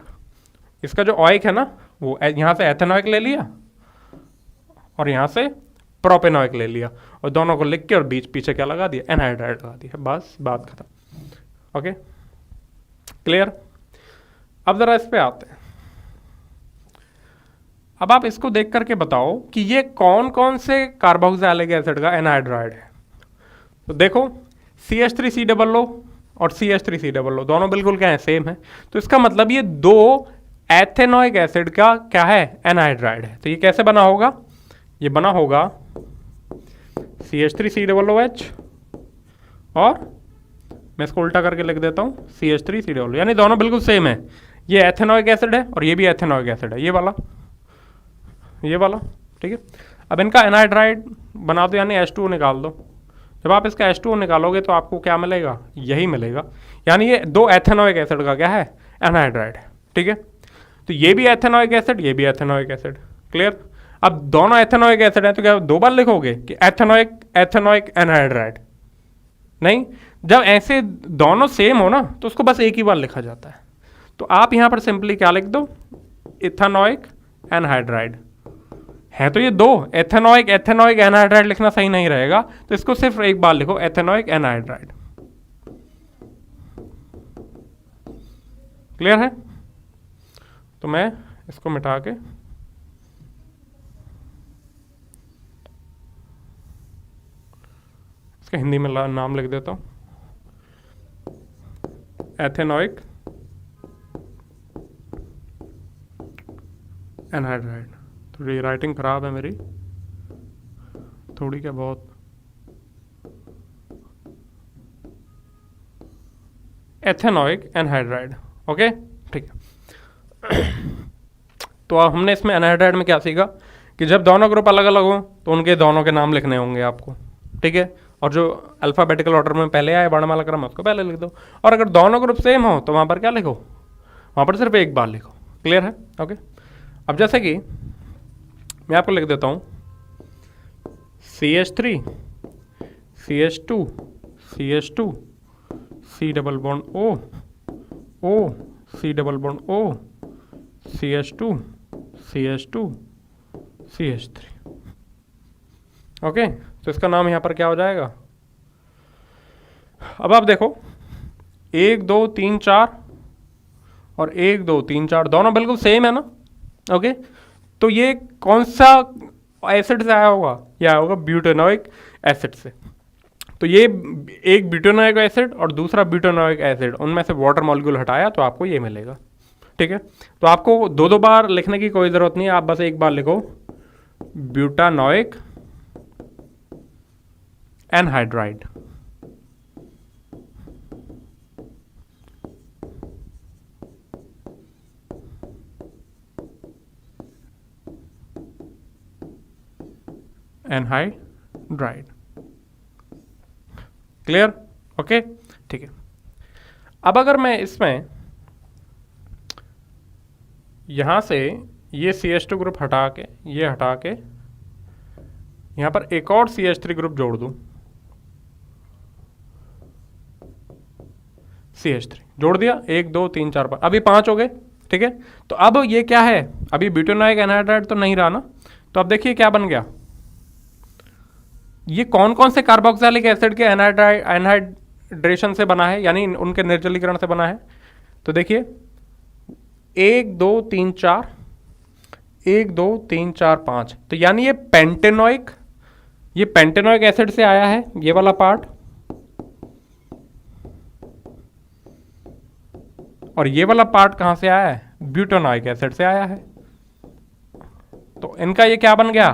इसका जो ऑइक है ना, वो यहाँ से एथेनॉइक ले लिया और यहाँ से प्रोपेनॉइक ले लिया, और दोनों को लिख के और बीच पीछे क्या लगा दिया, एनहाइड्राइड लगा दिया, बस बात खत्म। Okay, clear. अब जरा इस पे आते हैं। अब आप इसको देख करके बताओ कि ये कौन कौन से कार्बोक्सिलिक एसिड का एनहाइड्राइड है। तो देखो CH3COO और CH3COO दोनों बिल्कुल क्या है, सेम है। तो इसका मतलब ये दो एथेनॉइक एसिड का क्या है, एनहाइड्राइड है। तो ये कैसे बना होगा, ये बना होगा CH3COOH और मैं इसको उल्टा करके लिख देता हूँ CH3COO, यानी दोनों बिल्कुल सेम है। ये एथेनॉइक एसिड है और ये भी एथेनॉइक एसिड है, ये वाला, ठीक है। अब इनका एनहाइड्राइड बना दो, यानी H2O निकाल दो। जब आप इसका H2O निकालोगे तो आपको क्या मिलेगा, यही मिलेगा, यानी ये दो एथेनॉइक एसिड का क्या है, एनहाइड्राइड है। ठीक है। तो ये भी एथेनॉइक एसिड, ये भी एथेनॉइक एसिड। क्लियर। अब दोनों एथेनॉइक एसिड है तो क्या दो बार लिखोगे कि एथेनॉइक एनहाइड्राइड, नहीं। जब ऐसे दोनों सेम हो ना तो उसको बस एक ही बार लिखा जाता है। तो आप यहां पर सिंपली क्या लिख दो, इथेनॉइक एनहाइड्राइड है। तो ये दो एथेनॉइक एनहाइड्राइड लिखना सही नहीं रहेगा, तो इसको सिर्फ एक बार लिखो, एथेनॉइक एनहाइड्राइड। क्लियर है। तो मैं इसको मिटा के इसका हिंदी में नाम लिख देता हूं, एथेनॉइक एनहाइड्राइड। थोड़ी राइटिंग खराब है मेरी, थोड़ी क्या बहुत। Ethanoic anhydride. ओके, ठीक है। तो हमने इसमें एनहाइड्राइड में क्या सीखा कि जब दोनों ग्रुप अलग अलग हों तो उनके दोनों के नाम लिखने होंगे आपको, ठीक है। और जो अल्फ़ाबेटिकल ऑर्डर में पहले आए वर्णमाला क्रम उसको पहले लिख दो, और अगर दोनों ग्रुप सेम हो तो वहाँ पर क्या लिखो, वहाँ पर सिर्फ एक बार लिखो। क्लियर है। ओके। अब जैसे कि मैं आपको लिख देता हूँ CH3 CH2 CH2 C double bond O O C double bond O CH2 CH2 CH3। Okay. तो इसका नाम यहाँ पर क्या हो जाएगा। अब आप देखो 1 2 3 4 और 1 2 3 4 दोनों बिल्कुल सेम है ना। ओके। तो ये कौन सा एसिड से आया होगा, यह आया होगा ब्यूटेनोइक एसिड से। तो ये एक ब्यूटेनोइक एसिड और दूसरा ब्यूटेनोइक एसिड, उनमें से वाटर मॉलिक्यूल हटाया तो आपको ये मिलेगा। ठीक है। तो आपको दो बार लिखने की कोई ज़रूरत नहीं है, आप बस एक बार लिखो butanoic anhydride. Anhydride. Clear. Okay, ठीक है। अब अगर मैं इसमें यहां से ये CH2 ग्रुप हटा के, ये हटा के यहां पर एक और CH3 ग्रुप जोड़ दूं, CH3 जोड़ दिया, 1 2 3 4 5, अभी 5 हो गए। ठीक है। तो अब ये क्या है, अभी ब्यूटेनोइक एनहाइड्राइड तो नहीं रहा ना, तो अब देखिए क्या बन गया, ये कौन कौन से कार्बोक्सिलिक एसिड के एनहाइड्रेशन से बना है, यानी उनके निर्जलीकरण से बना है। तो देखिए 1 2 3 4, 1 2 3 4 5, तो यानी ये पेंटेनोइक एसिड से आया है ये वाला पार्ट, और ये वाला पार्ट कहां से आया है, ब्यूटेनोइक एसिड से आया है। तो इनका ये क्या बन गया,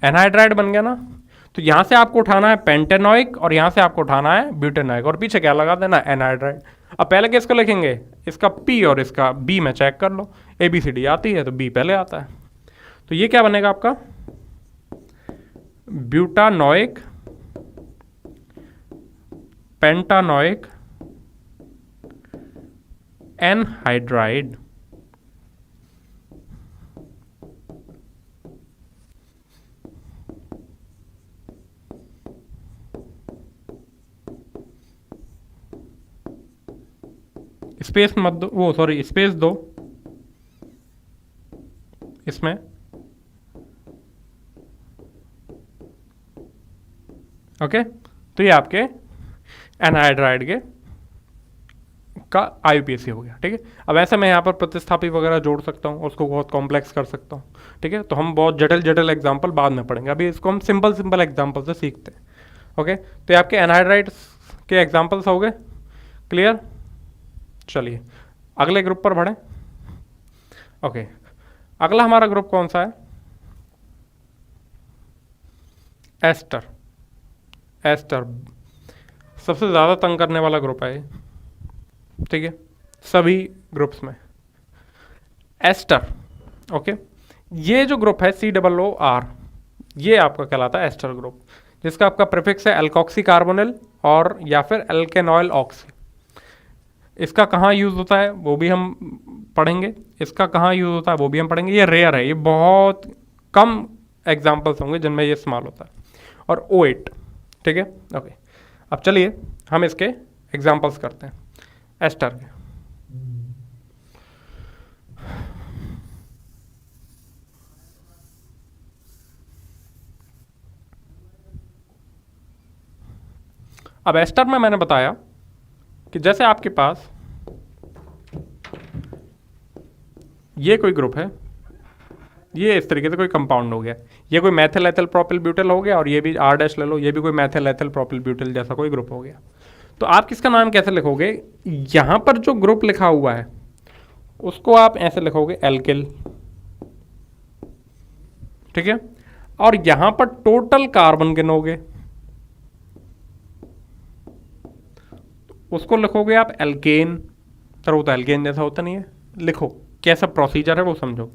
एनहाइड्राइड बन गया ना। तो यहां से आपको उठाना है पेंटेनोइक और यहां से आपको उठाना है ब्यूटेनोइक, और पीछे क्या लगा देना, एनहाइड्राइड। अब पहले किसको लिखेंगे, इसका पी और इसका बी में चेक कर लो, ABCD आती है तो बी पहले आता है। तो ये क्या बनेगा आपका, ब्यूटानोइक पेंटानोइक एनहाइड्राइड। स्पेस मत दो, वो सॉरी स्पेस दो इसमें, ओके। तो ये आपके एनहाइड्राइड के का IUPAC हो गया, ठीक है। अब ऐसे मैं यहाँ पर प्रतिस्थापी वगैरह जोड़ सकता हूँ, उसको बहुत कॉम्प्लेक्स कर सकता हूँ, ठीक है। तो हम बहुत जटिल जटिल एग्जाम्पल बाद में पढ़ेंगे, अभी इसको हम सिंपल सिंपल एग्जाम्पल से सीखते हैं, ओके। तो ये आपके एनहाइड्राइड के एग्जाम्पल्स हो गए, क्लियर। चलिए अगले ग्रुप पर बढ़ें, ओके। अगला हमारा ग्रुप कौन सा है, एस्टर। एस्टर सबसे ज़्यादा तंग करने वाला ग्रुप है ये, ठीक है, सभी ग्रुप्स में एस्टर, ओके। ये जो ग्रुप है COOR, ये आपका कहलाता है एस्टर ग्रुप, जिसका आपका प्रीफिक्स है एल्कोक्सी कार्बोनिल और या फिर एल्केनॉयल ऑक्सी। इसका कहाँ यूज़ होता है वो भी हम पढ़ेंगे, इसका कहाँ यूज़ होता है वो भी हम पढ़ेंगे। ये रेयर है, ये बहुत कम एग्जाम्पल्स होंगे जिनमें ये इस्तेमाल होता है। और O8, ठीक है, ओके। अब चलिए हम इसके एग्जाम्पल्स करते हैं एस्टर के। अब एस्टर में मैंने बताया कि जैसे आपके पास ये कोई ग्रुप है, ये इस तरीके से कोई कंपाउंड हो गया, ये कोई मैथिल एथिल प्रोपिल ब्यूटिल हो गया, और ये भी R' ले लो, ये भी कोई मैथिल एथिल प्रोपिल ब्यूटिल जैसा कोई ग्रुप हो गया। तो आप किसका नाम कैसे लिखोगे, यहां पर जो ग्रुप लिखा हुआ है उसको आप ऐसे लिखोगे एल्किल, ठीक है। और यहां पर टोटल कार्बन गिनोगे, उसको लिखोगे आप एल्केन। सर वो तो एल्केन जैसा होता नहीं है, लिखो कैसा प्रोसीजर है वो समझो।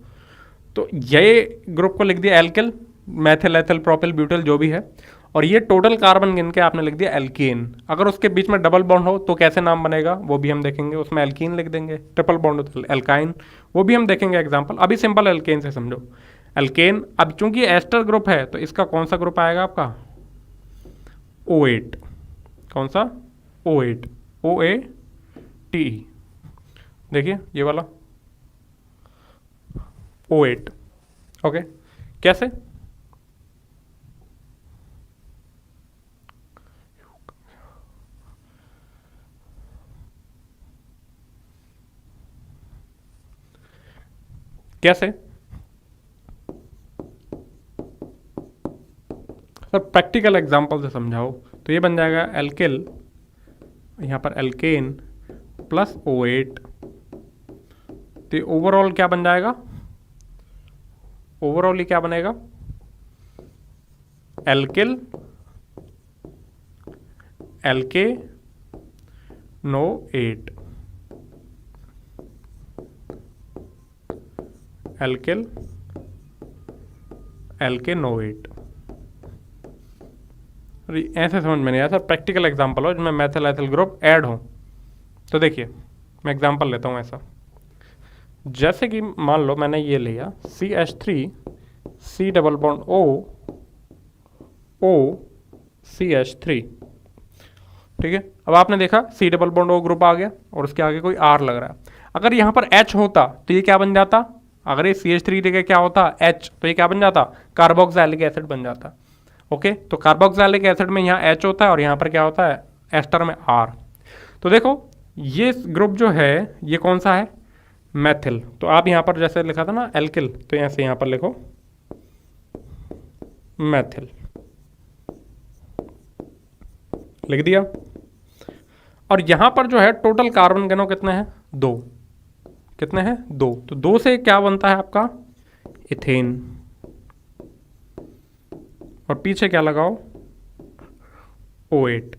तो ये ग्रुप को लिख दिया alkyl, Maithil ethyl propyl butyl जो भी है, और ये टोटल कार्बन गिन के आपने लिख दिया एल्केन। अगर उसके बीच में डबल बॉन्ड हो तो कैसे नाम बनेगा वो भी हम देखेंगे, उसमें एल्कीन लिख देंगे, ट्रिपल बॉन्ड हो तो एल्काइन, वो भी हम देखेंगे एग्जाम्पल। अभी सिंपल एल्केन से समझो, एल्केन। अब चूंकि एस्टर ग्रुप है तो इसका कौन सा ग्रुप आएगा आपका, O8। कौन सा, O8, OATE, देखिए ये वाला O8, ओके। कैसे, कैसे सर, प्रैक्टिकल एग्जांपल से समझाओ। तो ये बन जाएगा एल्किल, यहाँ पर एल्केन प्लस O8, तो ओवरऑल क्या बन जाएगा, ओवरऑल ही क्या बनेगा, एल्किल एल्के नो 8, एल्किल एल्के नो 8। ऐसे समझ में नहीं आया सर, प्रैक्टिकल एग्जांपल हो जिसमें मैथिल एथिल ग्रुप ऐड हो। तो देखिए मैं एग्जांपल लेता हूँ ऐसा, जैसे कि मान लो मैंने ये लिया CH3 C double bond O CH3, ठीक है। अब आपने देखा C double bond O group आ गया और उसके आगे कोई R लग रहा है। अगर यहाँ पर H होता तो ये क्या बन जाता, अगर ये CH3 जगह क्या होता H, तो ये क्या बन जाता, कार्बोक्सिलिक एसिड बन जाता। ओके, तो कार्बोक्सिलिक एसिड में यहाँ H होता है और यहाँ पर क्या होता है, एस्टर में R। तो देखो ये ग्रुप जो है ये कौन सा है, मैथिल। तो आप यहाँ पर जैसे लिखा था ना एल्किल, तो ऐसे यहाँ पर लिखो मैथिल, लिख दिया। और यहाँ पर जो है टोटल कार्बन गिनो कितने हैं, 2, कितने हैं 2, तो 2 से क्या बनता है आपका इथेन, और पीछे क्या लगाओ O8।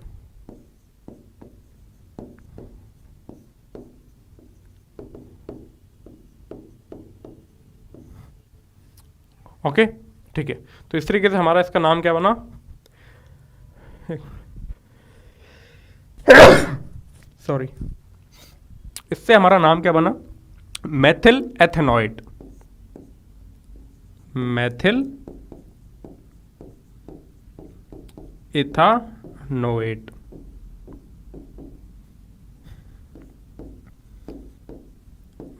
ओके ठीक है, तो इस तरीके से हमारा इसका नाम क्या बना, सॉरी, इससे हमारा नाम क्या बना, methyl ethanoate, methyl ethanoate.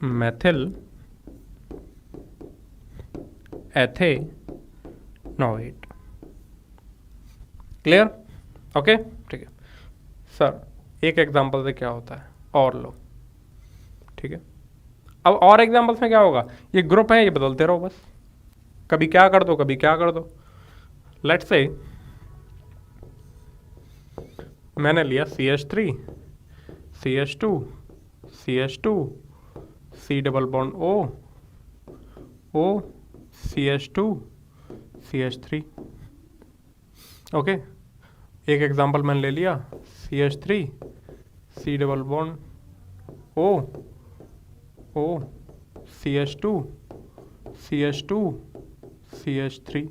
Methyl ethanoate, clear. Okay ठीक है सर, एक एग्जांपल से क्या होता है और लो, ठीक है। अब और एग्जांपल्स में क्या होगा, ये ग्रुप है ये बदलते रहो बस, कभी क्या कर दो कभी क्या कर दो। लेट्स से मैंने लिया CH3 CH2 CH2 C double bond O CH2 CH3। Okay, एक एग्जांपल मैंने ले लिया CH3 C double bond O CH2 CH2 CH3।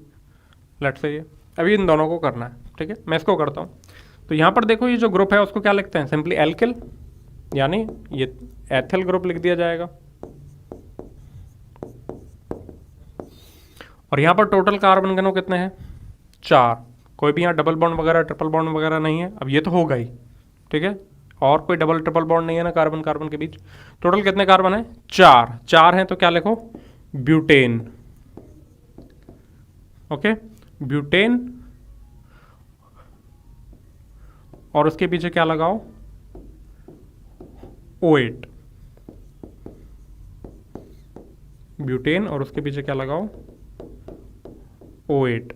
Let's say ये अभी इन दोनों को करना है, ठीक है, मैं इसको करता हूँ। तो यहाँ पर देखो ये जो ग्रुप है उसको क्या लिखते हैं, सिंपली एल्किल, यानी ये एथिल ग्रुप लिख दिया जाएगा। और यहाँ पर टोटल कार्बन गिनो कितने हैं, 4, कोई भी यहाँ डबल बॉन्ड वगैरह ट्रिपल बॉन्ड वगैरह नहीं है। अब ये तो होगा ही, ठीक है, और कोई डबल ट्रिपल बॉन्ड नहीं है ना कार्बन कार्बन के बीच। टोटल कितने कार्बन है, 4 हैं, तो क्या लिखो ब्यूटेन। ओके, ब्यूटेन, और उसके पीछे क्या लगाओ O8, ब्यूटेन और उसके पीछे क्या लगाओ O8,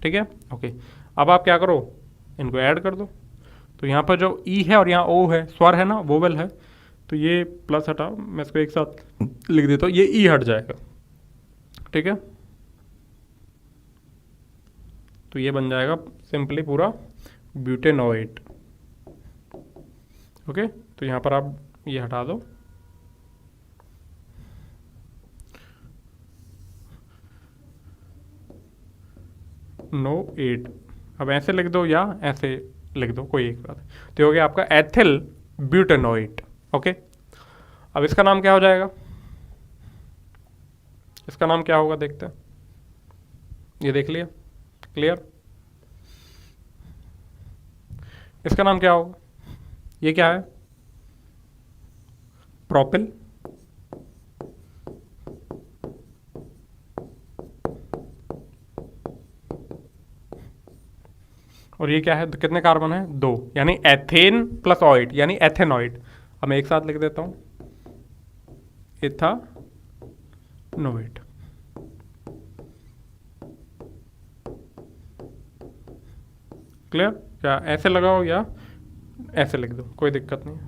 ठीक है। ओके, अब आप क्या करो, इनको ऐड कर दो। तो यहाँ पर जो E है और यहाँ O है, स्वर है ना, वोवेल है, तो ये प्लस हटाओ, मैं इसको एक साथ लिख देता हूँ, ये E हट जाएगा, ठीक है। तो ये बन जाएगा सिंपली पूरा ब्यूटेनोएट। ओके, तो यहाँ पर आप ये हटा दो, नो 8। अब ऐसे लिख दो या ऐसे लिख दो, कोई एक बात। तो हो गया आपका एथिल ब्यूटेनोएट। ओके, अब इसका नाम क्या हो जाएगा, इसका नाम क्या होगा देखते हैं, ये देख लिया, क्लियर। इसका नाम क्या होगा, ये क्या है, प्रोपिल, और ये क्या है, कितने कार्बन है, 2, यानी एथेन प्लस ऑइड यानी एथेनॉइड। अब मैं एक साथ लिख देता हूं इथानोइड। क्लियर, क्या ऐसे लगाओ या ऐसे लिख दो, कोई दिक्कत नहीं है,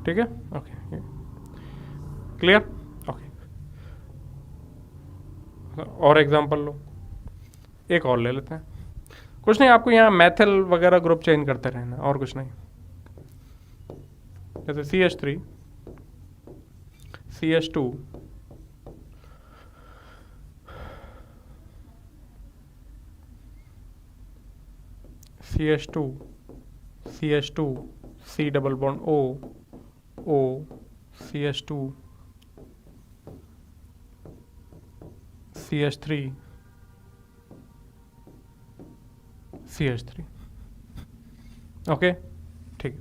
ठीक है। Okay, clear. ओके, और एग्जांपल लो, एक और ले लेते हैं। कुछ नहीं, आपको यहाँ मैथिल वगैरह ग्रुप चेंज करते रहना, और कुछ नहीं। जैसे CH3 CH2 CH2 CH2 C double bond O CH2 CH3 CH3। Okay ठीक है,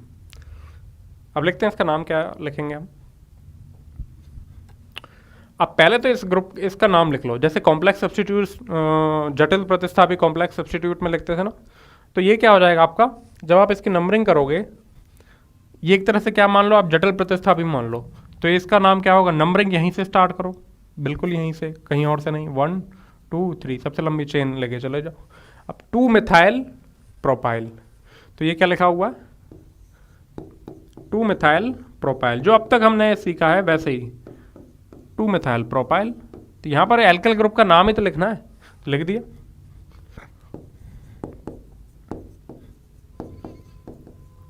अब लिखते हैं इसका नाम क्या लिखेंगे हम, अब पहले तो इस ग्रुप इसका नाम लिख लो, जैसे कॉम्प्लेक्स सब्स्टिट्यूट, जटिल प्रतिस्थापी कॉम्प्लेक्स सब्स्टिट्यूट में लिखते थे ना, तो ये क्या हो जाएगा आपका, जब आप इसकी नंबरिंग करोगे, ये एक तरह से क्या मान लो आप, जटिल प्रतिस्थापी मान लो, तो इसका नाम क्या होगा, नंबरिंग यहीं से स्टार्ट करो, बिल्कुल यहीं से, कहीं और से नहीं, 1 2 3 सबसे लंबी चेन लेके चले जाओ। अब 2 मिथाइल प्रोपाइल, तो ये क्या लिखा हुआ है, 2 मिथाइल प्रोपाइल, जो अब तक हमने सीखा है वैसे ही 2 मिथाइल प्रोपाइल। तो यहाँ पर एल्किल ग्रुप का नाम ही तो लिखना है, तो लिख दिया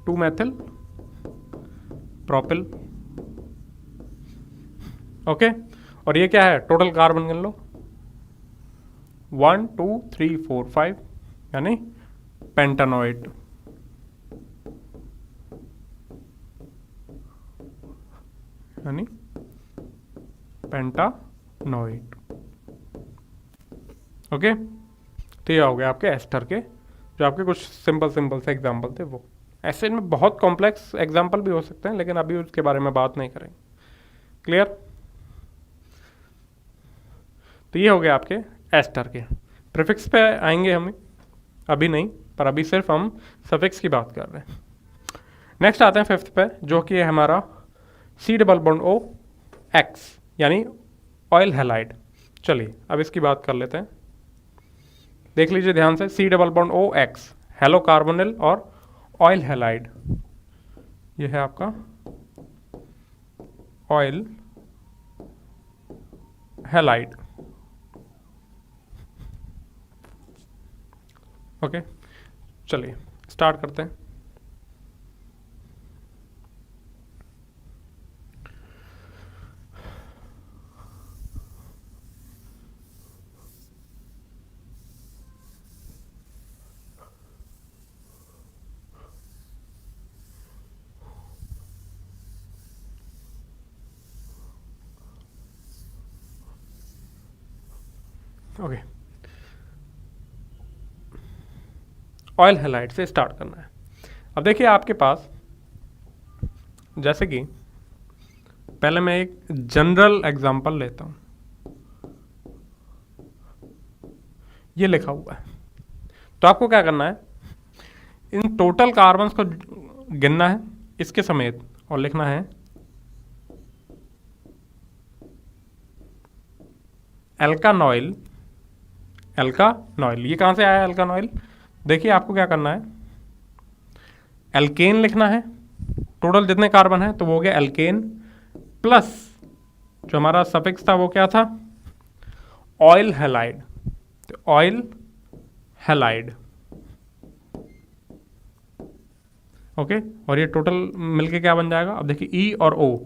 2 मेथिल प्रोपिल। ओके, और ये क्या है, टोटल कार्बन गिन लो, 1 2 3 4 5, यानी पेंटानोइड। यानी पेंटानोइड। ओके, तो ये हो गया आपके एस्टर के, जो आपके कुछ सिंपल से एग्जाम्पल थे वो। ऐसे में बहुत कॉम्प्लेक्स एग्जाम्पल भी हो सकते हैं, लेकिन अभी उसके बारे में बात नहीं करेंगे। क्लियर? तो ये हो गया आपके एस्टर के। प्रीफिक्स पे आएंगे हम, अभी नहीं, पर अभी सिर्फ हम सफिक्स की बात कर रहे हैं। नेक्स्ट आते हैं 5th पे, जो कि है हमारा C double bond O X, यानी ऑयल हैलाइड। चलिए अब इसकी बात कर लेते हैं, देख लीजिए ध्यान से, C double bond O X, hello carbonyl और ऑयल हैलाइड। ये है आपका ऑयल हैलाइड। ओके, चलिए स्टार्ट करते हैं। ओके, ऑयल हैलाइड से स्टार्ट करना है। अब देखिए आपके पास, जैसे कि पहले मैं एक जनरल एग्जांपल लेता हूं, ये लिखा हुआ है, तो आपको क्या करना है, इन टोटल कार्बन्स को गिनना है इसके समेत और लिखना है एल्कानॉइल। एल्कानॉइल, ये कहां से आया एल्कानॉइल? देखिए आपको क्या करना है, एल्केन लिखना है, टोटल जितने कार्बन है तो वो हो गया एल्केन, प्लस जो हमारा सफिक्स था वो क्या था, ऑयल हैलाइड, तो ऑयल हैलाइड। ओके, और ये टोटल मिलके क्या बन जाएगा, अब देखिए ई और ओ,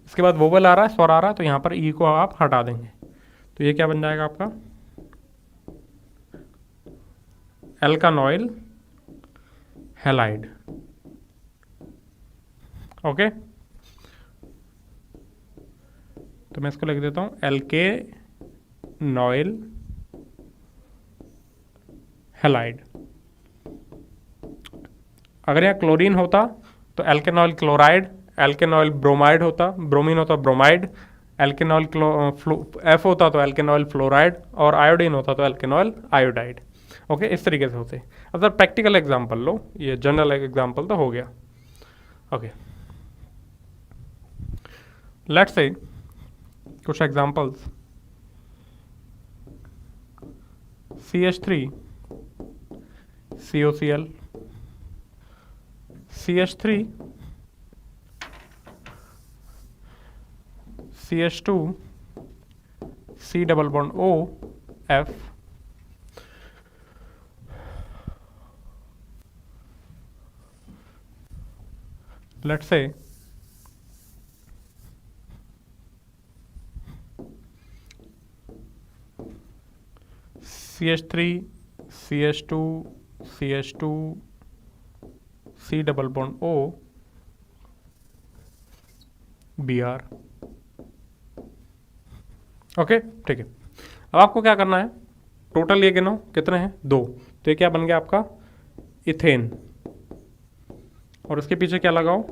इसके बाद वोवल आ रहा है, स्वर आ रहा है, तो यहाँ पर ई को आप हटा देंगे, तो ये क्या बन जाएगा आपका, एल्कानॉइल हैलाइड। ओके, तो मैं इसको लिख देता हूं एल्केनॉइल हैलाइड। अगर यहाँ क्लोरीन होता तो एल्केनॉइल क्लोराइड, एल्केनॉइल ब्रोमाइड होता, ब्रोमीन होता ब्रोमाइड, एल्केनॉइल एफ होता तो एल्केनॉइल फ्लोराइड, और आयोडीन होता तो एल्केनॉइल आयोडाइड। ओके, इस तरीके से होते। अब सर प्रैक्टिकल एग्जांपल लो, ये जनरल एग्जांपल तो हो गया। ओके, लेट्स से कुछ examples, CH3 COCl, CH3 CH2 C double bond O F, let's say CH3 CH2 CH2 C double bond O Br। Okay, ठीक है। अब आपको क्या करना है, टोटल ये गिनो कितने हैं, 2, तो ये क्या बन गया आपका, इथेन, और उसके पीछे क्या लगाओ,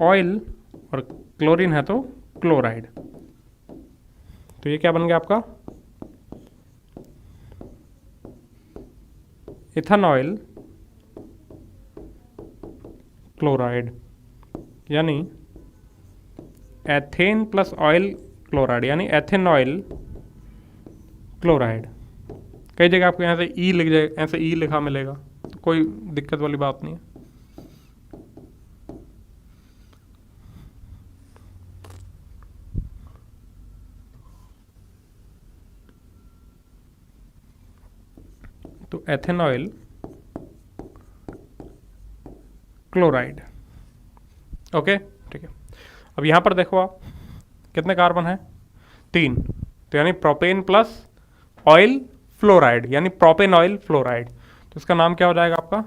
ऑयल, और क्लोरीन है तो क्लोराइड। तो ये क्या बन गया आपका, इथेनॉइल क्लोराइड, यानी एथेन प्लस ऑयल क्लोराइड, यानी एथेनॉइल क्लोराइड। कई जगह आपको यहाँ से ई लिख जाए, ऐसे ई लिखा मिलेगा, तो कोई दिक्कत वाली बात नहीं है। तो एथेनॉइल क्लोराइड। ओके, ठीक है। अब यहाँ पर देखो आप, कितने कार्बन है, 3, तो यानी प्रोपेन प्लस ऑयल फ्लोराइड, यानी प्रोपेन ऑयल फ्लोराइड। तो इसका नाम क्या हो जाएगा आपका,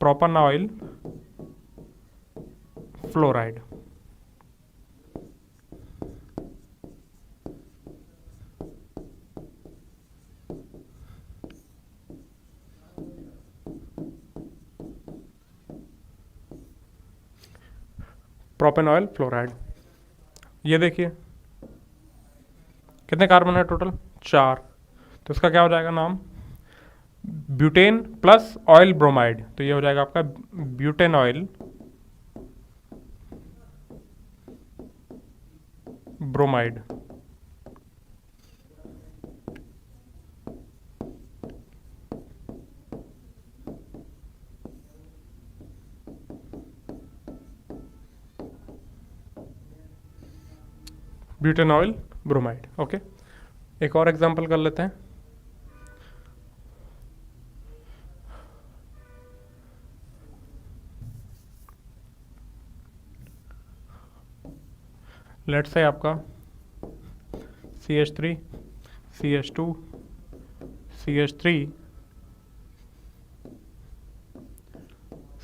propane oyl fluoride. Propane oyl fluoride. ये देखिए कितने कार्बन है टोटल, 4, तो इसका क्या हो जाएगा नाम, ब्यूटेन प्लस ऑयल ब्रोमाइड। तो ये हो जाएगा आपका butane oil bromide. Butane oil bromide. Okay, एक और एग्जांपल कर लेते हैं। लेट्स से आपका CH3 CH2 CH3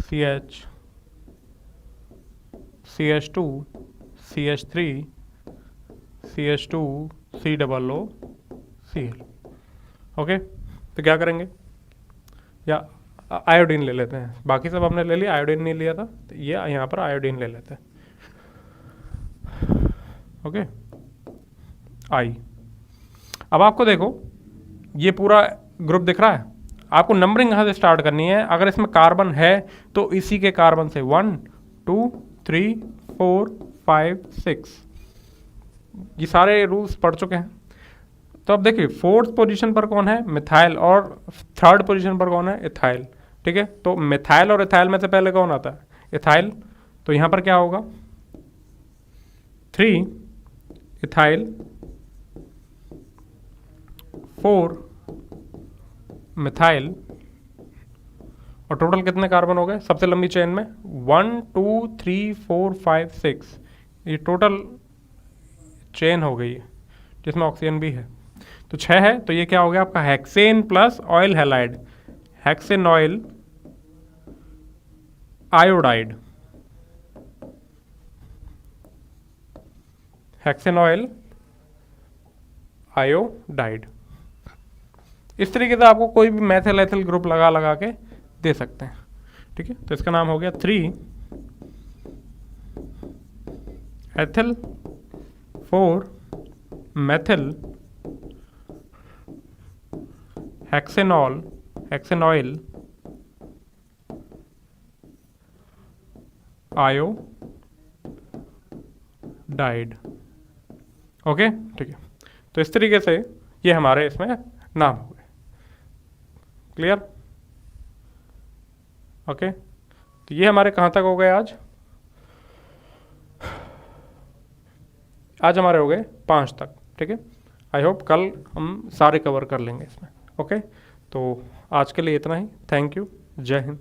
CH CH2 CH3 CH2 COO Cl। Okay, तो क्या करेंगे, या आयोडीन ले लेते हैं, बाकी सब हमने ले लिया, आयोडीन नहीं लिया था, तो ये यहाँ पर आयोडीन ले लेते हैं। ओके, आई। अब आपको देखो ये पूरा ग्रुप दिख रहा है, आपको नंबरिंग यहाँ से स्टार्ट करनी है। अगर इसमें कार्बन है तो इसी के कार्बन से 1 2 3 4 5 6, ये सारे रूल्स पढ़ चुके हैं। तो अब देखिए 4th पोजीशन पर कौन है, मिथाइल, और 3rd पोजीशन पर कौन है, इथाइल। ठीक है, तो मिथाइल और इथाइल में से पहले कौन आता है, इथाइल। तो यहाँ पर क्या होगा, 3 इथाइल 4 मिथाइल, और टोटल कितने कार्बन हो गए सबसे लंबी चेन में, 1 2 3 4 5 6, ये टोटल चेन हो गई है जिसमें ऑक्सीजन भी है। तो 6 है, तो ये क्या हो गया आपका, hexane plus oyl halide, hexanoyl iodide, hexanoyl iodide. इस तरीके से आपको कोई भी मैथिल एथिल ग्रुप लगा लगा के दे सकते हैं। ठीक है, तो इसका नाम हो गया 3 एथिल 4 मेथिल हेक्सेनॉइल आयोडाइड। ओके, ठीक है। तो इस तरीके से ये हमारे इसमें नाम हो गए। क्लियर? ओके, तो ये हमारे कहाँ तक हो गए आज हमारे हो गए 5 तक। ठीक है, आई होप कल हम सारे कवर कर लेंगे इसमें। ओके, तो आज के लिए इतना ही। थैंक यू, जय हिंद।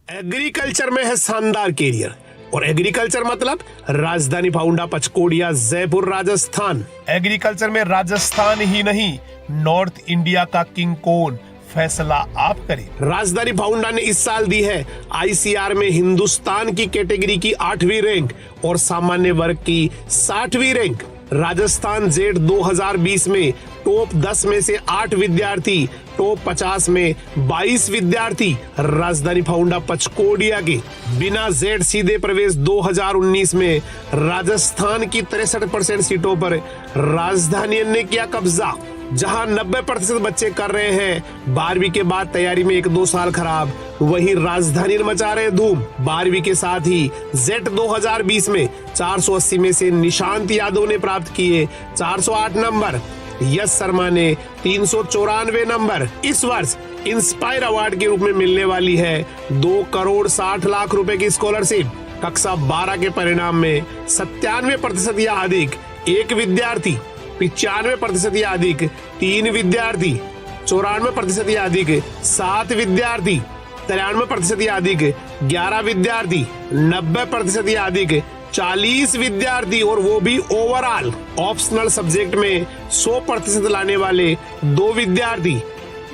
एग्रीकल्चर में है शानदार कैरियर, और एग्रीकल्चर मतलब राजधानी भाउंडा पचकोड़िया जयपुर राजस्थान। एग्रीकल्चर में राजस्थान ही नहीं, नॉर्थ इंडिया का किंग कौन, फैसला आप करें। राजधानी भाउंडा ने इस साल दी है ICR में हिंदुस्तान की कैटेगरी की 8वीं रैंक और सामान्य वर्ग की 60वीं रैंक। राजस्थान जेट 2020 में टॉप 10 में से 8 विद्यार्थी, टॉप 50 में 22 विद्यार्थी राजधानी फाउंडा पचकोडिया के। बिना जेट सीधे प्रवेश 2019 में राजस्थान की 63% सीटों पर राजधानी ने किया कब्जा। जहां 90% बच्चे कर रहे हैं 12वीं के बाद तैयारी में 1-2 साल खराब, वहीं राजधानी मचा रहे धूम। 12वीं के साथ ही जेट 2020 में 480 में से निशांत यादव ने प्राप्त किए 408 नंबर, यश शर्मा ने 394 नंबर। इस वर्ष इंस्पायर अवार्ड के रूप में मिलने वाली है 2,60,00,000 रुपए की स्कॉलरशिप। कक्षा 12 के परिणाम में 97% या अधिक एक विद्यार्थी, 95% या अधिक 3 विद्यार्थी, 94% या अधिक 7 विद्यार्थी, 93% या अधिक 11 विद्यार्थी, 90% या अधिक 40 विद्यार्थी और वो भी ओवरऑल। ऑप्शनल सब्जेक्ट में 100% लाने वाले 2 विद्यार्थी,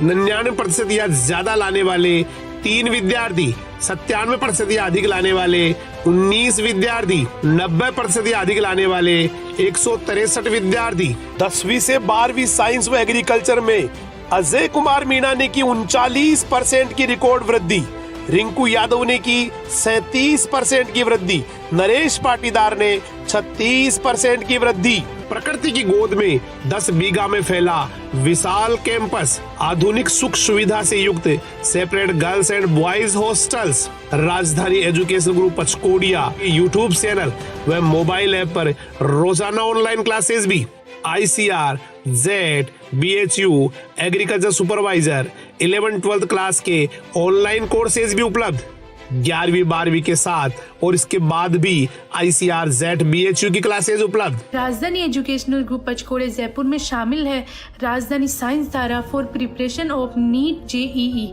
99% या ज्यादा लाने वाले 3 विद्यार्थी, 97% या अधिक लाने वाले 19 विद्यार्थी, 90% या अधिक लाने वाले 163 विद्यार्थी। 10वीं से 12वीं साइंस व एग्रीकल्चर में अजय कुमार मीणा ने की 39% की रिकॉर्ड वृद्धि, रिंकू यादव ने की 37% की वृद्धि, नरेश पाटीदार ने 36% की वृद्धि। प्रकृति की गोद में 10 बीघा में फैला विशाल कैंपस, आधुनिक सुख सुविधा से युक्त separate girls and boys hostels. राजधानी एजुकेशन ग्रुप पचकोडिया यूट्यूब चैनल व मोबाइल ऐप पर रोजाना ऑनलाइन क्लासेस भी। ICR, JET, BHU, agriculture supervisor 11-12 class के ऑनलाइन कोर्सेज भी उपलब्ध 11वीं 12वीं के साथ, और इसके बाद भी ICR, जेट, BHU की क्लासेज उपलब्ध। राजधानी एजुकेशनल ग्रुप पचकोड़े जयपुर में शामिल है Rajdhani science Dhara for preparation of NEET JEE,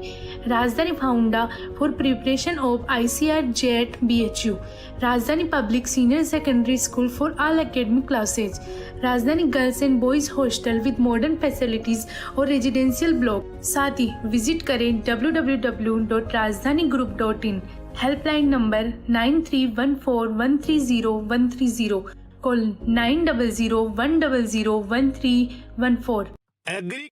Rajdhani foundation for preparation of ICR, JET, BHU, Rajdhani public senior secondary school for all academic classes, Rajdhani girls and boys hostel with modern facilities और residential block. साथ ही visit करें www.rajdanigroup.in। Helpline number 9314130130, call 9001001314। Agree